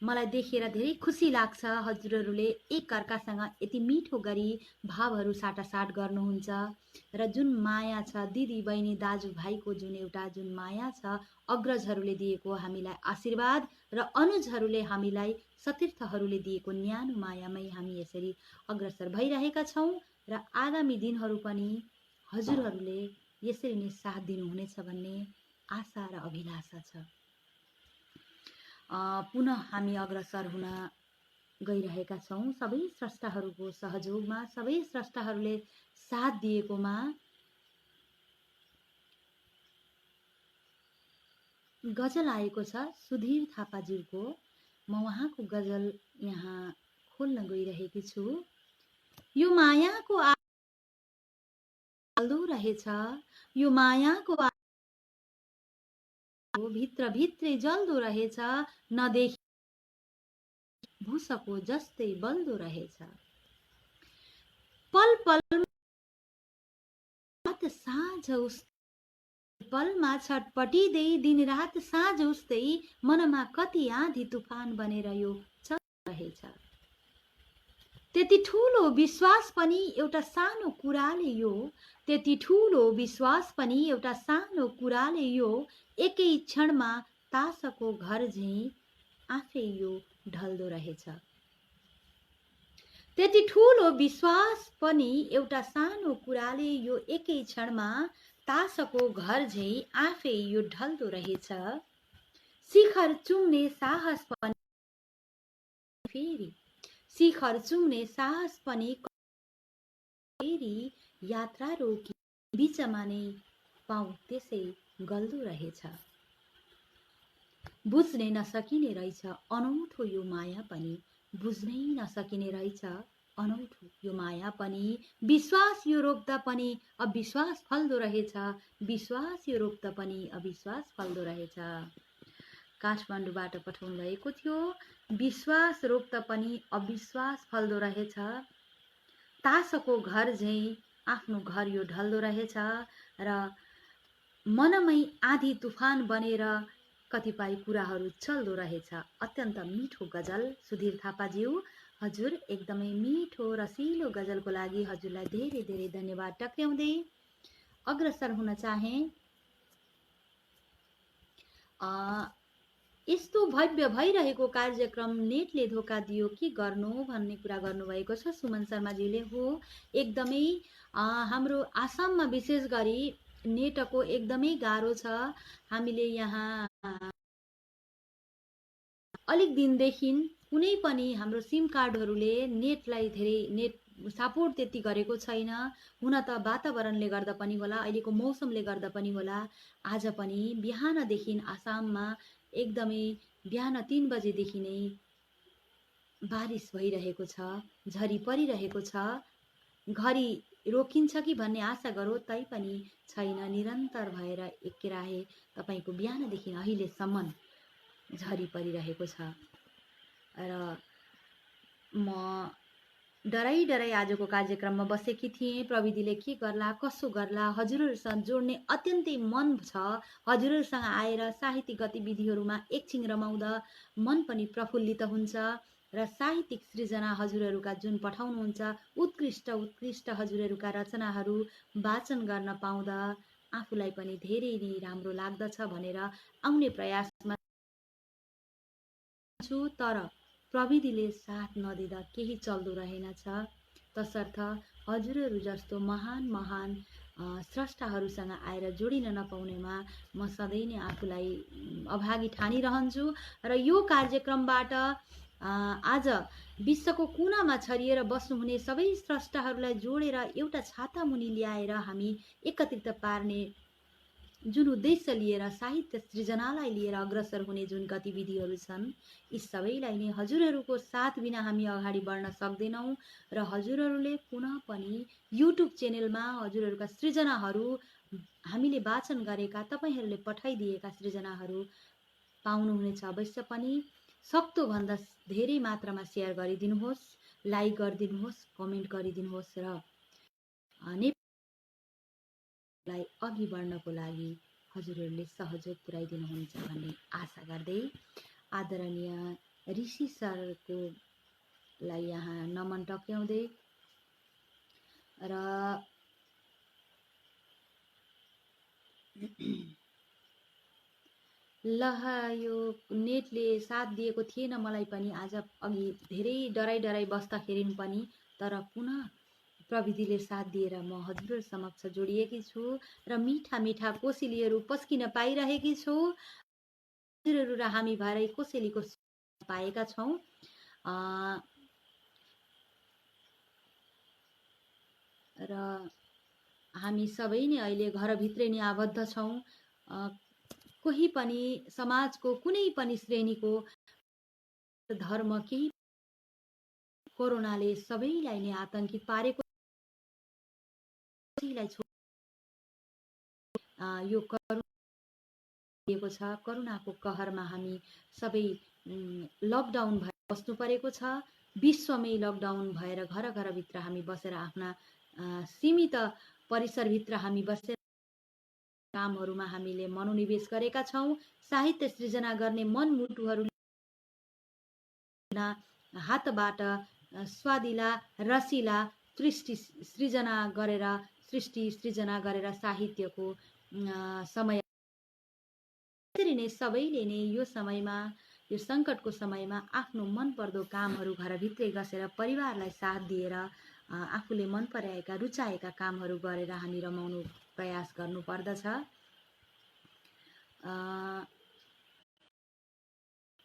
मलाई देखेर धेरै खुसी लाग्छ। हजुरहरूले एक अर्कासँग यति मिठो गरी भावहरू साटासाट गर्नुहुन्छ र जुन माया छ दिदी बहिनी दाजुभाइको जुन माया छ अग्रजहरूले दिएको हामीलाई आशीर्वाद र अनुजहरूले हामीलाई सतीर्थहरूले दिएको न्यानो मायामै हामी यसरी अग्रसर भइरहेका छौँ र आगामी दिनहरू पनि हजुरहरूले यसरी नै साथ दिनुहुनेछ भन्ने आशा र अभिलाषा छ। पुनः हामी अग्रसर हुन गइरहेका छौँ। सबै स्रष्टाहरूको सहयोगमा सबै स्रष्टाहरूले साथ दिएकोमा गजल आएको छ सुधीर थापाज्यूको। म उहाँको गजल यहाँ खोल्न गइरहेकी छु। यो मायाको आल्दो रहेछ, यो मायाको आगो भित्र भित्रै जल्दो रहेछ, नदेखि भुसको जस्तै बल्दो रहेछ। पल पल रात साँझ उस्तै पलमा छटपटिँदै दिन रात साँझ उस्तै मनमा कति आँधी तुफान बनेर यो चल्दो रहेछ। त्यति ठुलो विश्वास पनि एउटा सानो कुराले यो, त्यति ठुलो विश्वास पनि एउटा सानो कुराले यो एकै क्षणमा तासको घर झैँ आफै यो ढल्दो रहेछ। त्यति ठुलो विश्वास पनि एउटा सानो कुराले यो एकै क्षणमा तासको घर झैँ आफै यो ढल्दो रहेछ। शिखर चुम्ने साहस पनि फेरि, शिखर चुम्ने साहस पनि फेरि यात्रा रोकी बिचमा नै पाउँ त्यसै गल्दो रहेछ। बुझ्नै नसकिने रहेछ अनौठो यो माया पनि, बुझ्नै नसकिने रहेछ अनौठो यो माया पनि। विश्वास यो रोक्दा पनि अविश्वास फल्दो रहेछ, विश्वास यो रोक्दा पनि अविश्वास फल्दो रहेछ। काठमाडौँबाट पठाउनु भएको थियो। विश्वास रोक्दा पनि अविश्वास फल्दो रहेछ, तासको घर झैँ आफ्नो घर यो ढल्दो रहेछ र मनमै आधी तुफान बनेर कतिपय कुराहरू चल्दो रहेछ। अत्यन्त मिठो गजल सुधीर थापाज्यू, हजुर एकदमै मिठो रसिलो गजलको लागि हजुरलाई धेरै धेरै धन्यवाद टक्र्याउँदै अग्रसर हुन चाहे। यस्तो भव्य भइरहेको कार्यक्रम नेटले धोका दियो के गर्नु भन्ने कुरा गर्नुभएको छ सुमन शर्माजीले। हो, एकदमै हाम्रो आसाममा विशेष गरी नेटको एकदमै गाह्रो छ। हामीले यहाँ अलिक दिनदेखि कुनै पनि हाम्रो सिम कार्डहरूले नेटलाई धेरै नेट सपोर्ट त्यति गरेको छैन। हुन त वातावरणले गर्दा पनि होला, अहिलेको मौसमले गर्दा पनि होला, आज पनि बिहानदेखि आसाममा एकदमै बिहान 3 बजेदेखि नै बारिस भइरहेको छ, झरी परिरहेको छ। घरि रोकिन्छ कि भन्ने आशा गरौँ तैपनि छैन, निरन्तर भएर एकेराहे तपाईको बिहानदेखि अहिलेसम्म झरी परिरहेको छ। र म डराई डराई आजको कार्यक्रममा बसेकी थिएँ। प्रविधिले के गर्ला कसो गर्ला हजुरहरूसँग जोड्ने अत्यन्तै मन छ। हजुरहरूसँग आएर साहित्यिक गतिविधिहरूमा एकछिन रमाउँदा मन पनि प्रफुल्लित हुन्छ र साहित्यिक सृजना हजुरहरूका जुन पठाउनुहुन्छ उत्कृष्ट उत्कृष्ट हजुरहरूका रचनाहरू वाचन गर्न पाउँदा आफूलाई पनि धेरै नै राम्रो लाग्दछ भनेर आउने प्रयासमा छु। तर प्रविधिले साथ नदिँदा केही चल्दो रहेनछ। तसर्थ हजुरहरू जस्तो महान महान स्रष्टाहरूसँग आएर जोडिन नपाउनेमा म सधैँ नै आफूलाई अभागी ठानिरहन्छु। र यो कार्यक्रमबाट आज विश्वको कुनामा छरिएर बस्नुहुने सबै स्रष्टाहरूलाई जोडेर एउटा छाता मुनि ल्याएर हामी एकत्रित पार्ने जुन उद्देश्य लिएर साहित्य सृजनालाई लिएर अग्रसर हुने जुन गतिविधिहरू छन्, यी सबैलाई नै हजुरहरूको साथ बिना हामी अगाडि बढ्न सक्दैनौँ। र हजुरहरूले पुनः पनि युट्युब च्यानलमा हजुरहरूका सृजनाहरू हामीले वाचन गरेका तपाईहरूले पठाइदिएका सृजनाहरू पाउनुहुनेछ। अवश्य पनि सक्दो भन्दा धेरै मात्रामा सेयर गरिदिनुहोस्, लाइक गरिदिनुहोस्, कमेन्ट गरिदिनुहोस् र नेपाललाई अघि बढ्नको लागि हजुरहरूले सहयोग पुर्याइदिनुहुन्छ भन्ने आशा गर्दै आदरणीय ऋषि सरको लाई यहाँ नमन टक्र्याउँदै र यो नेटले साथ दिएको थिएन मलाई पनि आज अघि धेरै डराई डराई बस्दाखेरि पनि। तर पुनः प्रविधिले साथ दिएर म हजुरहरू समक्ष जोडिएकी छु र मिठा मिठा कोसेलीहरू पस्किन पाइरहेकी छु। हजुरहरू र हामी भएरै कोसेलीको पाएका छौँ। र हामी सबै नै अहिले घरभित्रै नै आबद्ध छौँ। कोही पनि समाजको कुनै पनि श्रेणीको धर्म केही कोरोनाले सबैलाई नै आतंकित पारेको कसैलाई यो दिएको छ। करुणाको कहरमा हामी सबै लकडाउन भएर बस्नु परेको छ। विश्वमै लकडाउन भएर घर घरभित्र हामी बसेर आफ्ना सीमित परिसरभित्र हामी बसेर कामहरूमा हामीले मनोनिवेश गरेका छौँ। साहित्य सृजना गर्ने मनमुटुहरूले हातबाट स्वादिला रसिला सृष्टि सृजना गरेर साहित्यको समय त्यसरी नै सबैले नै यो समयमा यो सङ्कटको समयमा आफ्नो मनपर्दो कामहरू घरभित्रै बसेर परिवारलाई साथ दिएर आफूले मन पराएका रुचाएका कामहरू गरेर हामी रमाउनु प्रयास गर्नुपर्दछ।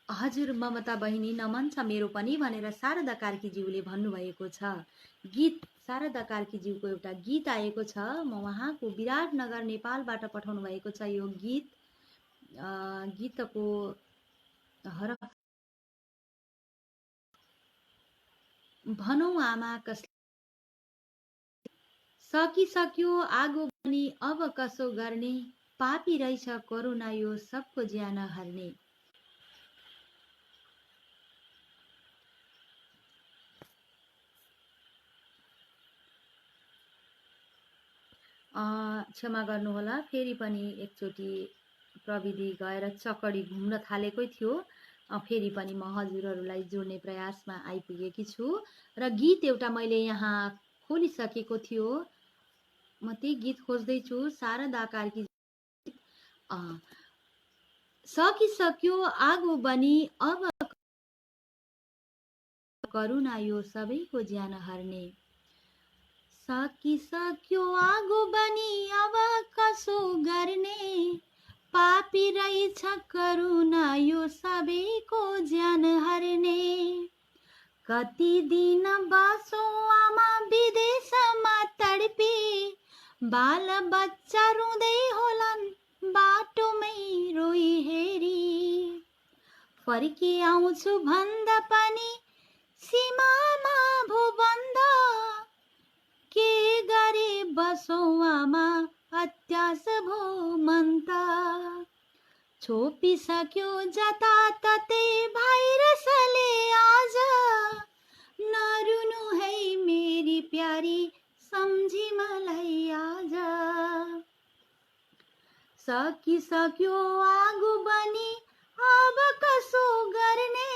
हजुर ममता बहिनी नमन छ मेरो पनि भनेर शारदा कार्कीज्यूले भन्नुभएको छ। गीत शारदा कार्कीज्यूको एउटा गीत आएको छ, म उहाँको विराटनगर नेपालबाट पठाउनु भएको छ यो गीत। गीतको हरफ भनौँ आमा कसले सकिसक्यो आगो बनी अब कसो गर्ने, पापी रहेछ कोरोना यो सबको ज्यान हर्ने। क्षमा गर्नुहोला, फेरि पनि एकचोटि प्रविधि गएर चकडी घुम्न थालेकै थियो। फेरि पनि म हजुरहरूलाई जोड्ने प्रयासमा आइपुगेकी छु र गीत एउटा मैले यहाँ खोलिसकेको थियो। म त्यही गीत खोज्दैछु। शारदा कार्की सकिसक्यो आगो बनी अब करुणा यो सबैको ज्यान हर्ने। सकिसक्यो आगो बनी अब कसो गर्ने, पापी रहेछ करुणा यो सबैको ज्यान हर्ने। कति दिन बसो आमा विदेशमा तडपी, बाल बच्चा रुँदै होलान् बाटोमै रोई हेरी। फर्की आउँछु भन्दा पनि सीमामा भो बन्द, के गरे बसो आमा अत्यास भो मन्त। छोपिसक्यो जताततै भाइरसले आज, नरुनु है मेरी प्यारी सम्झी मलाई आज। सकिसक्यो आगो बनी अब कसो गर्ने,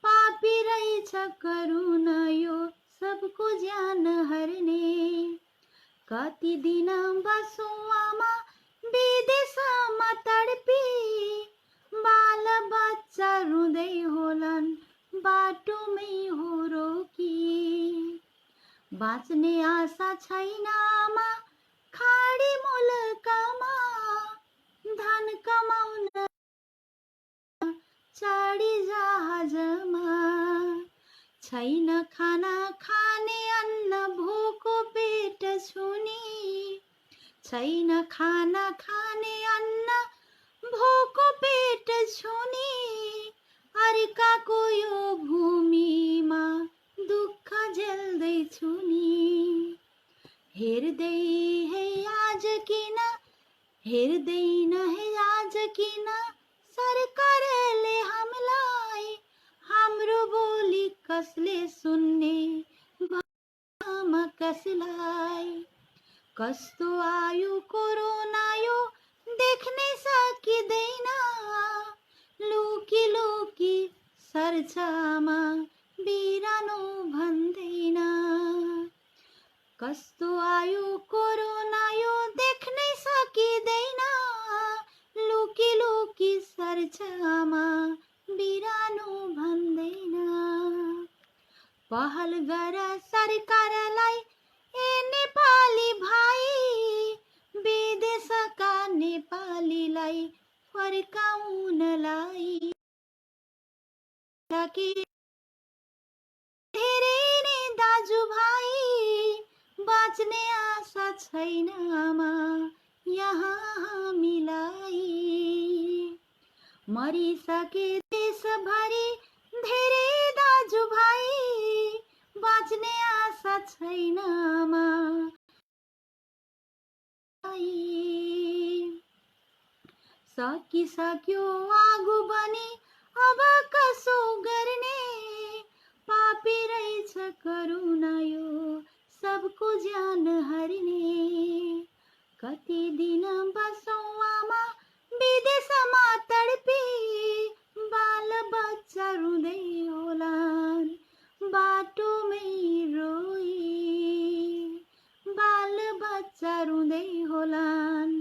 पापी रहेछ करुणा यो सबको ज्यान हर्ने। कति दिन बसो आमा विदेशमा तडपी, बाल बच्चा रुँदै होलान् बाटोमै हो रोकी। बाँच्ने आशा छैन आमा खाडी मुलुकमा, धन कमाउन चढी जहाजमा। छैन खाना खाने अन्न भोको पेट छुनी, छैन खाना खाने अन्न भोको पेट छुनी। अर्काको यो भूमिमा दुःख झेल्दैछु नि। हेर्दै है आज किन, हेर्दैन है आज किन सरकारले हामीलाई, हाम्रो बोली कसले सुन्ने भनमा कसलाई। कस्तो आयो कोरोना यो देख्नै सकिँदैन, लुकी लुकी सर्छ आमा बिरानो भन्दैन। कस्तो आयो कोरोना यो देख्नै सकिँदैन, लुकी लुकी सर्छ आमा बिरानो भन्दैन। पहल गर सरकारलाई ए नेपाली भाइ, विदेशका नेपालीलाई फर्काउनलाई। धेरै नै दाजुभाइ बाँच्ने आशा छैन आमा यहाँ हामीलाई। मरिसके देशभरि धेरै दाजुभाइ, बाँच्ने आशा छैन सकिसक्यो आगो बनी, अब कसो गर्ने, पापी रहेछ करुणा यो सबको ज्यान हरिने। कति दिन बसौँ आमा विदेशमा तडपी, बाल बच्चा रुँदै होलान् बाटोमै रोई, बाल बच्चा रुँदै होलान्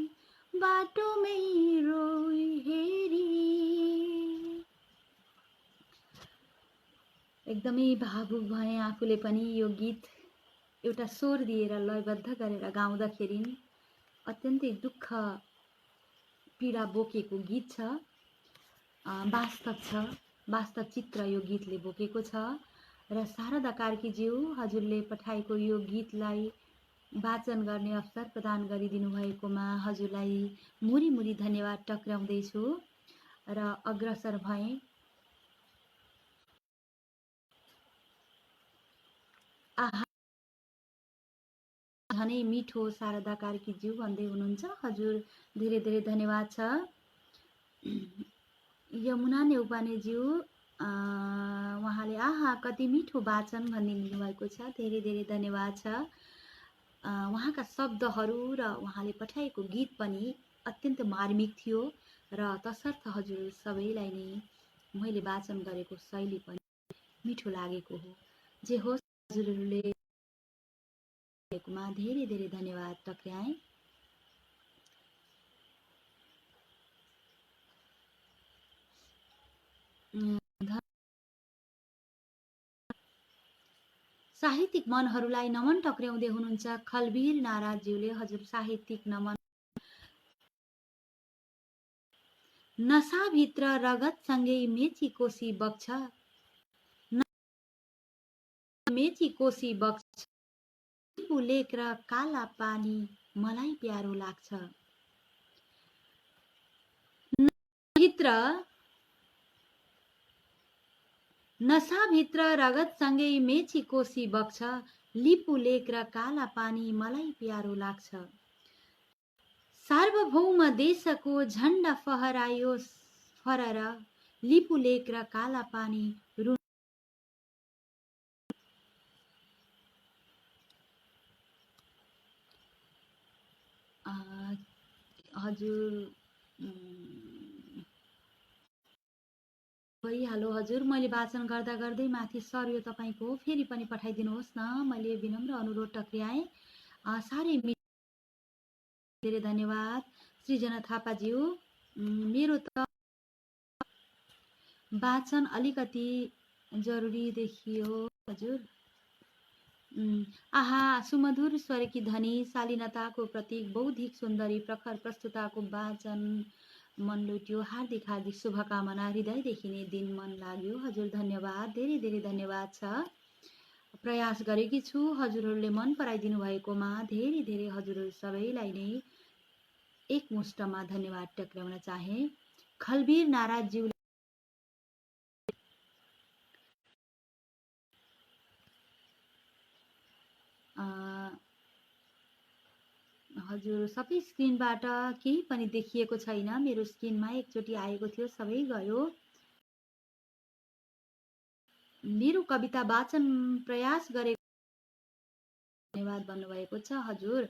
बाटोमै रोई हेरी। एकदमै भावुक भएँ आफूले पनि। यो गीत एउटा स्वर दिएर लयबद्ध गरेर गाउँदाखेरि अत्यन्तै दुःख पीडा बोकेको गीत छ। वास्तव छ, वास्तव चित्र यो गीतले बोकेको छ। र शारदा कार्कीज्यू, हजुरले पठाएको यो गीतलाई वाचन गर्ने अवसर प्रदान गरिदिनु भएकोमा हजुरलाई मुरी मुरी धन्यवाद टक्राउँदैछु र अग्रसर भएँ। आहा, झनै मिठो शारदा कार्कीज्यू भन्दै हुनुहुन्छ। हजुर धेरै धेरै धन्यवाद छ। यमुना नेउपानेज्यू, उहाँले आहा कति मिठो वाचन भनिदिनु भएको छ। धेरै धेरै धन्यवाद छ। उहाँका शब्दहरू र उहाँले पठाएको गीत पनि अत्यन्त मार्मिक थियो र तसर्थ हजुर सबैलाई नै मैले वाचन गरेको शैली पनि मिठो लागेको हो। जे होस्, हजुरहरूले धेरै धेरै धन्यवाद टक्राएँ। साहित्यिक मनहरूलाई नमन टक्राउँदै हुनुहुन्छ खलबीर नाराजज्यूले। हजुर साहित्यिक नमन। नसाभित्र रगतसँगै मेची कोसी बग्छ, मेची कोसी बग्छ, लेक र काला पानी मलाई प्यारो लाग्छ। नसाभित्र रगतसँगै मेची कोसी बग्छ, लिपु लेक र काला पानी मलाई प्यारो लाग्छ। सार्वभौम देशको झण्डा फहरायोस् फरर, लिपु लेक र काला पानी रुन। हजुर भइहाल्यो हजुर। मैले वाचन गर्दा गर्दै माथि सर्यो तपाईँको, फेरि पनि पठाइदिनुहोस् न। मैले विनम्र अनुरोध टक्राएँ। साह्रै धेरै धन्यवाद सृजना थापाज्यू। मेरो त वाचन अलिकति जरुरी देखियो हजुर। आहा, सुमधुर स्वरकी धनी, शालीनताको प्रतीक, बौद्धिक सुन्दरी, प्रखर प्रस्तुताको वाचन मन लुट्यो। हार्दिक हार्दिक शुभकामना, हृदयदेखि नै दिन मन लाग्यो। हजुर धन्यवाद, धेरै धेरै धन्यवाद छ। प्रयास गरेकी छु हजुरहरूले मन पराइदिनु भएकोमा धेरै धेरै हजुरहरू सबैलाई नै एकमुष्टमा धन्यवाद टक्राउन चाहे। खलबीर नाराजज्यू हजुर सबै स्क्रिनबाट केही पनि देखिएको छैन। मेरो स्क्रिनमा एकचोटि आएको थियो, सबै गयो। मेरो कविता वाचन प्रयास गरेको धन्यवाद भन्नुभएको छ। हजुर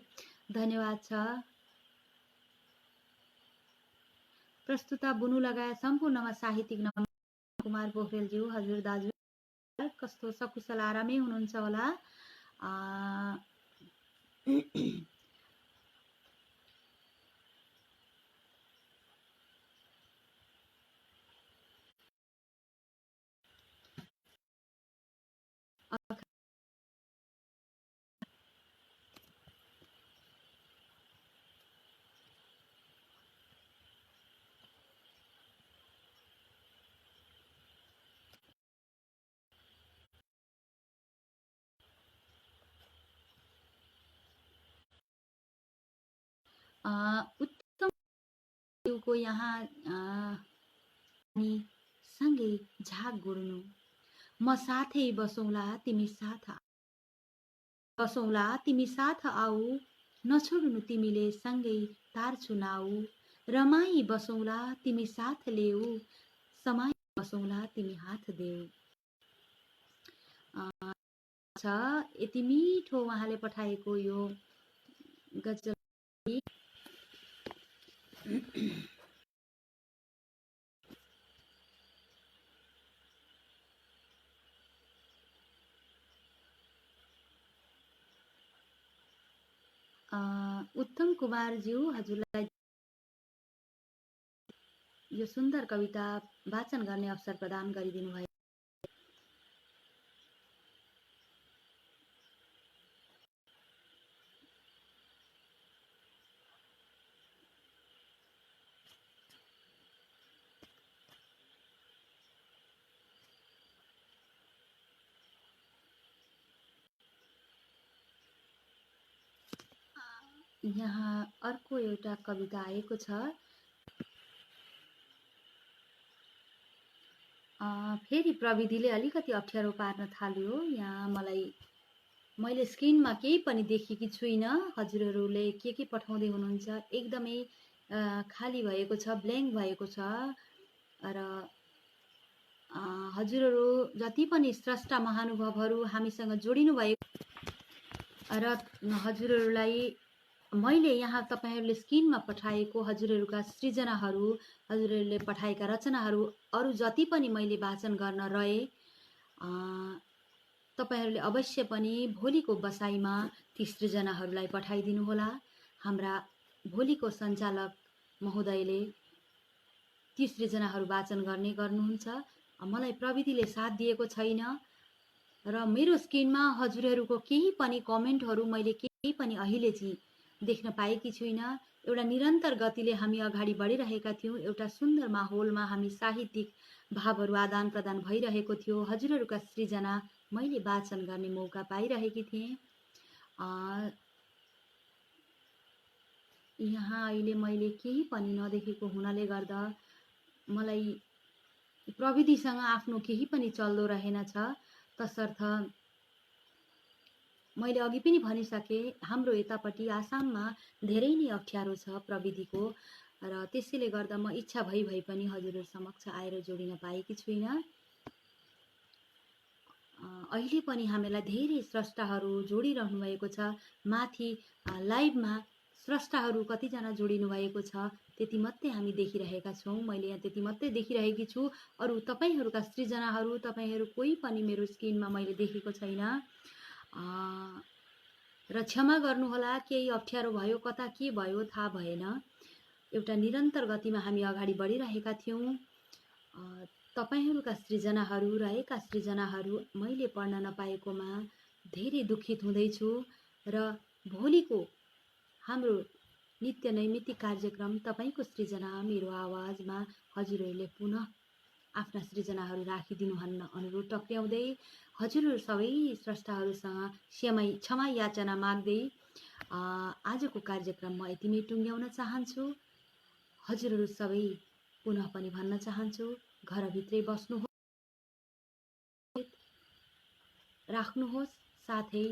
धन्यवाद छ। प्रस्तुता बुनु लगायत सम्पूर्णमा साहित्यिक नमन कुमार पोखरेलज्यू। हजुर दाजु कस्तो सकुशल आरामै हुनुहुन्छ होला। उत्तम को यहाँ हामी सँगै झाग गोड्नु, म साथै बसौँला तिमी साथ आऊ, नछोड्नु तिमीले सँगै तार्छु नाउ, रमाई बसौँला तिमी साथ लेऊ, समाई बसौँला तिमी हात देऊ। छ यति मिठो उहाँले पठाएको यो गजल। उत्तम कुमारज्यू, हजुरलाई यो सुन्दर कविता वाचन गर्ने अवसर प्रदान गरिदिनु भयो। यहाँ अर्को एउटा कविता आएको छ। फेरि प्रविधिले अलिकति अप्ठ्यारो पार्न थाल्यो। यहाँ मैले स्क्रिनमा केही पनि देखेकी छुइनँ। हजुरहरूले के पठाउँदै हुनुहुन्छ, एकदमै खाली भएको छ, ब्ल्याङ्क भएको छ। र हजुरहरू जति पनि स्रष्टा महानुभावहरू हामीसँग जोडिनु भएको र हजुरहरूलाई मैले यहाँ तपाईहरूले स्क्रिनमा पठाएको हजुरहरूका सृजनाहरू, हजुरहरूले पठाएका रचनाहरू अरू जति पनि मैले वाचन गर्न रहे, तपाईहरूले अवश्य पनि भोलिको बसाइमा ती सृजनाहरूलाई पठाइदिनु होला। हाम्रा भोलिको सञ्चालक महोदयले ती सृजनाहरू वाचन गर्नुहुन्छ। मलाई प्रविधिले साथ दिएको छैन र मेरो स्क्रिनमा हजुरहरूको केही पनि कमेन्टहरू मैले केही पनि अहिले चाहिँ देख्न पाएकी छुइनँ। एउटा निरन्तर गतिले हामी अगाडि बढिरहेका थियौँ। एउटा सुन्दर माहौलमा हामी साहित्यिक भावहरू आदान प्रदान भइरहेको थियो। हजुरहरूका सृजना मैले वाचन गर्ने मौका पाइरहेकी थिएँ। यहाँ अहिले मैले केही पनि नदेखेको हुनाले गर्दा मलाई प्रविधिसँग आफ्नो केही पनि चल्दो रहेनछ। तसर्थ मैले अघि पनि भनिसके, हाम्रो यतापट्टि आसाममा धेरै नै अप्ठ्यारो छ प्रविधिको, र त्यसैले गर्दा म इच्छा भई पनि हजुरहरू समक्ष आएर जोडिन पाएकी छुइनँ। अहिले पनि हामीलाई धेरै स्रष्टाहरू जोडिरहनु भएको छ। माथि लाइभमा स्रष्टाहरू कतिजना जोडिनु भएको छ त्यति मात्रै हामी देखिरहेका छौँ। मैले यहाँ त्यति मात्रै देखिरहेकी छु। अरू तपाईहरूका सृजनाहरू तपाईहरू कोही पनि मेरो स्क्रिनमा मैले देखेको छैन। र क्षमा गर्नुहोला, केही अप्ठ्यारो भयो, कता के भयो थाहा भएन। एउटा निरन्तर गतिमा हामी अगाडि बढिरहेका थियौँ। तपाईहरूका सृजनाहरू, रहेका सृजनाहरू मैले पढ्न नपाएकोमा धेरै दुखित हुँदैछु। र भोलिको हाम्रो नित्य नैमित्तिक कार्यक्रम तपाईँको सृजना मेरो आवाजमा हजुरहरूले पुनः आफ्ना सृजनाहरू राखिदिनु भन्न अनुरोध टक्र्याउँदै हजुरहरू सबै स्रष्टाहरूसँग क्षमा याचना माग्दै आजको कार्यक्रम म यतिमै टुङ्ग्याउन चाहन्छु। हजुरहरू सबै पुनः पनि भन्न चाहन्छु, घरभित्रै बस्नुहोस्, राख्नुहोस्। साथै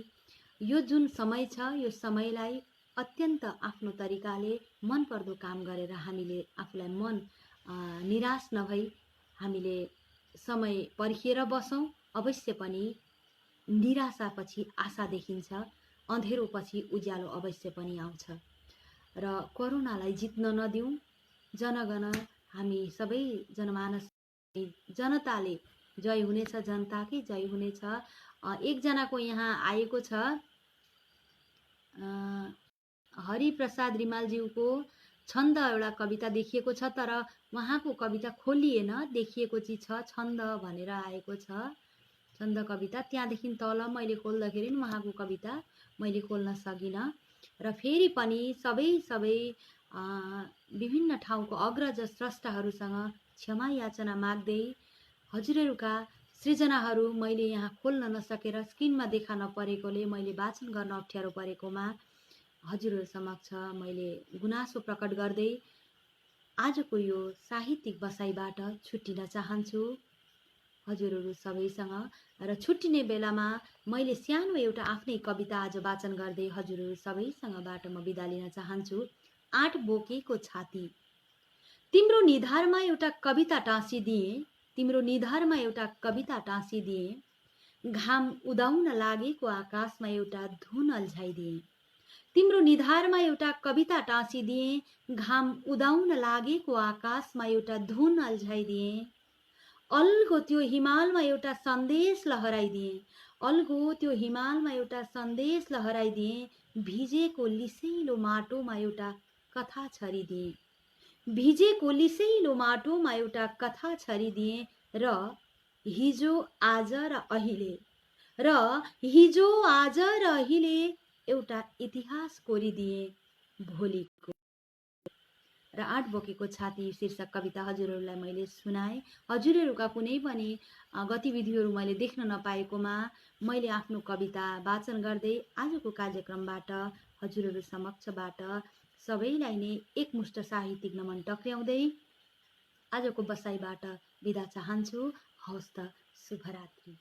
यो जुन समय छ, यो समयलाई अत्यन्त आफ्नो तरिकाले मनपर्दो काम गरेर हामीले आफूलाई निराश नभई हामीले समय पर्खिएर बसौँ। अवश्य पनि निराशापछि आशा देखिन्छ, अँधेरोपछि उज्यालो अवश्य पनि आउँछ। र कोरोनालाई जित्न नदिउँ। जनगण हामी सबै जनमानस जनताले जय हुनेछ, जनताकै जय हुनेछ। एकजनाको यहाँ आएको छ, हरिप्रसाद रिमालज्यूको छन्द एउटा कविता देखिएको छ, तर उहाँको कविता खोलिएन, देखिएको चाहिँ छ छन्द भनेर आएको छ। छन्द कविता त्यहाँदेखि तल मैले खोल्दाखेरि नि उहाँको कविता मैले खोल्न सकिनँ। र फेरि पनि सबै विभिन्न ठाउँको अग्रज स्रष्टाहरूसँग क्षमा याचना माग्दै हजुरहरूका सृजनाहरू मैले यहाँ खोल्न नसकेर स्क्रिनमा देखा नपरेकोले मैले वाचन गर्न अप्ठ्यारो परेकोमा हजुरहरू समक्ष मैले गुनासो प्रकट गर्दै आजको यो साहित्यिक बसाइबाट छुट्टिन चाहन्छु हजुरहरू सबैसँग। र छुट्टिने बेलामा मैले सानो एउटा आफ्नै कविता आज वाचन गर्दै हजुरहरू सबैसँगबाट म बिदा लिन चाहन्छु। 8 बोकेको छाती। तिम्रो निधारमा एउटा कविता टाँसिदिए, तिम्रो निधारमा एउटा कविता टाँसिदिए, घाम उदाउन लागेको आकाशमा एउटा धुन अल्झाइदिए। तिम्रो निधारमा एउटा कविता टाँसिदिए, घाम उदाउन लागेको आकाशमा एउटा धुन अल्झाइदिए। अल्गो त्यो हिमालमा एउटा सन्देश लहराइदिए, अल्गो त्यो हिमालमा एउटा सन्देश लहराइदिए। भिजेको लिसैलो माटोमा एउटा कथा छरिदिए, भिजेको लिसैलो माटोमा एउटा कथा छरिदिए। र हिजो आज र अहिले, र हिजो आज र अहिले एउटा इतिहास कोरिदिए भोलिको। र 8 बोकेको छाती शीर्षक कविता हजुरहरूलाई मैले सुनाएँ। हजुरहरूका कुनै पनि गतिविधिहरू मैले देख्न नपाएकोमा मैले आफ्नो कविता वाचन गर्दै आजको कार्यक्रमबाट हजुरहरू समक्षबाट सबैलाई नै एकमुष्ट साहित्यिक नमन टक्र्याउँदै आजको बसाइबाट बिदा चाहन्छु। हवस् त, शुभरात्रि।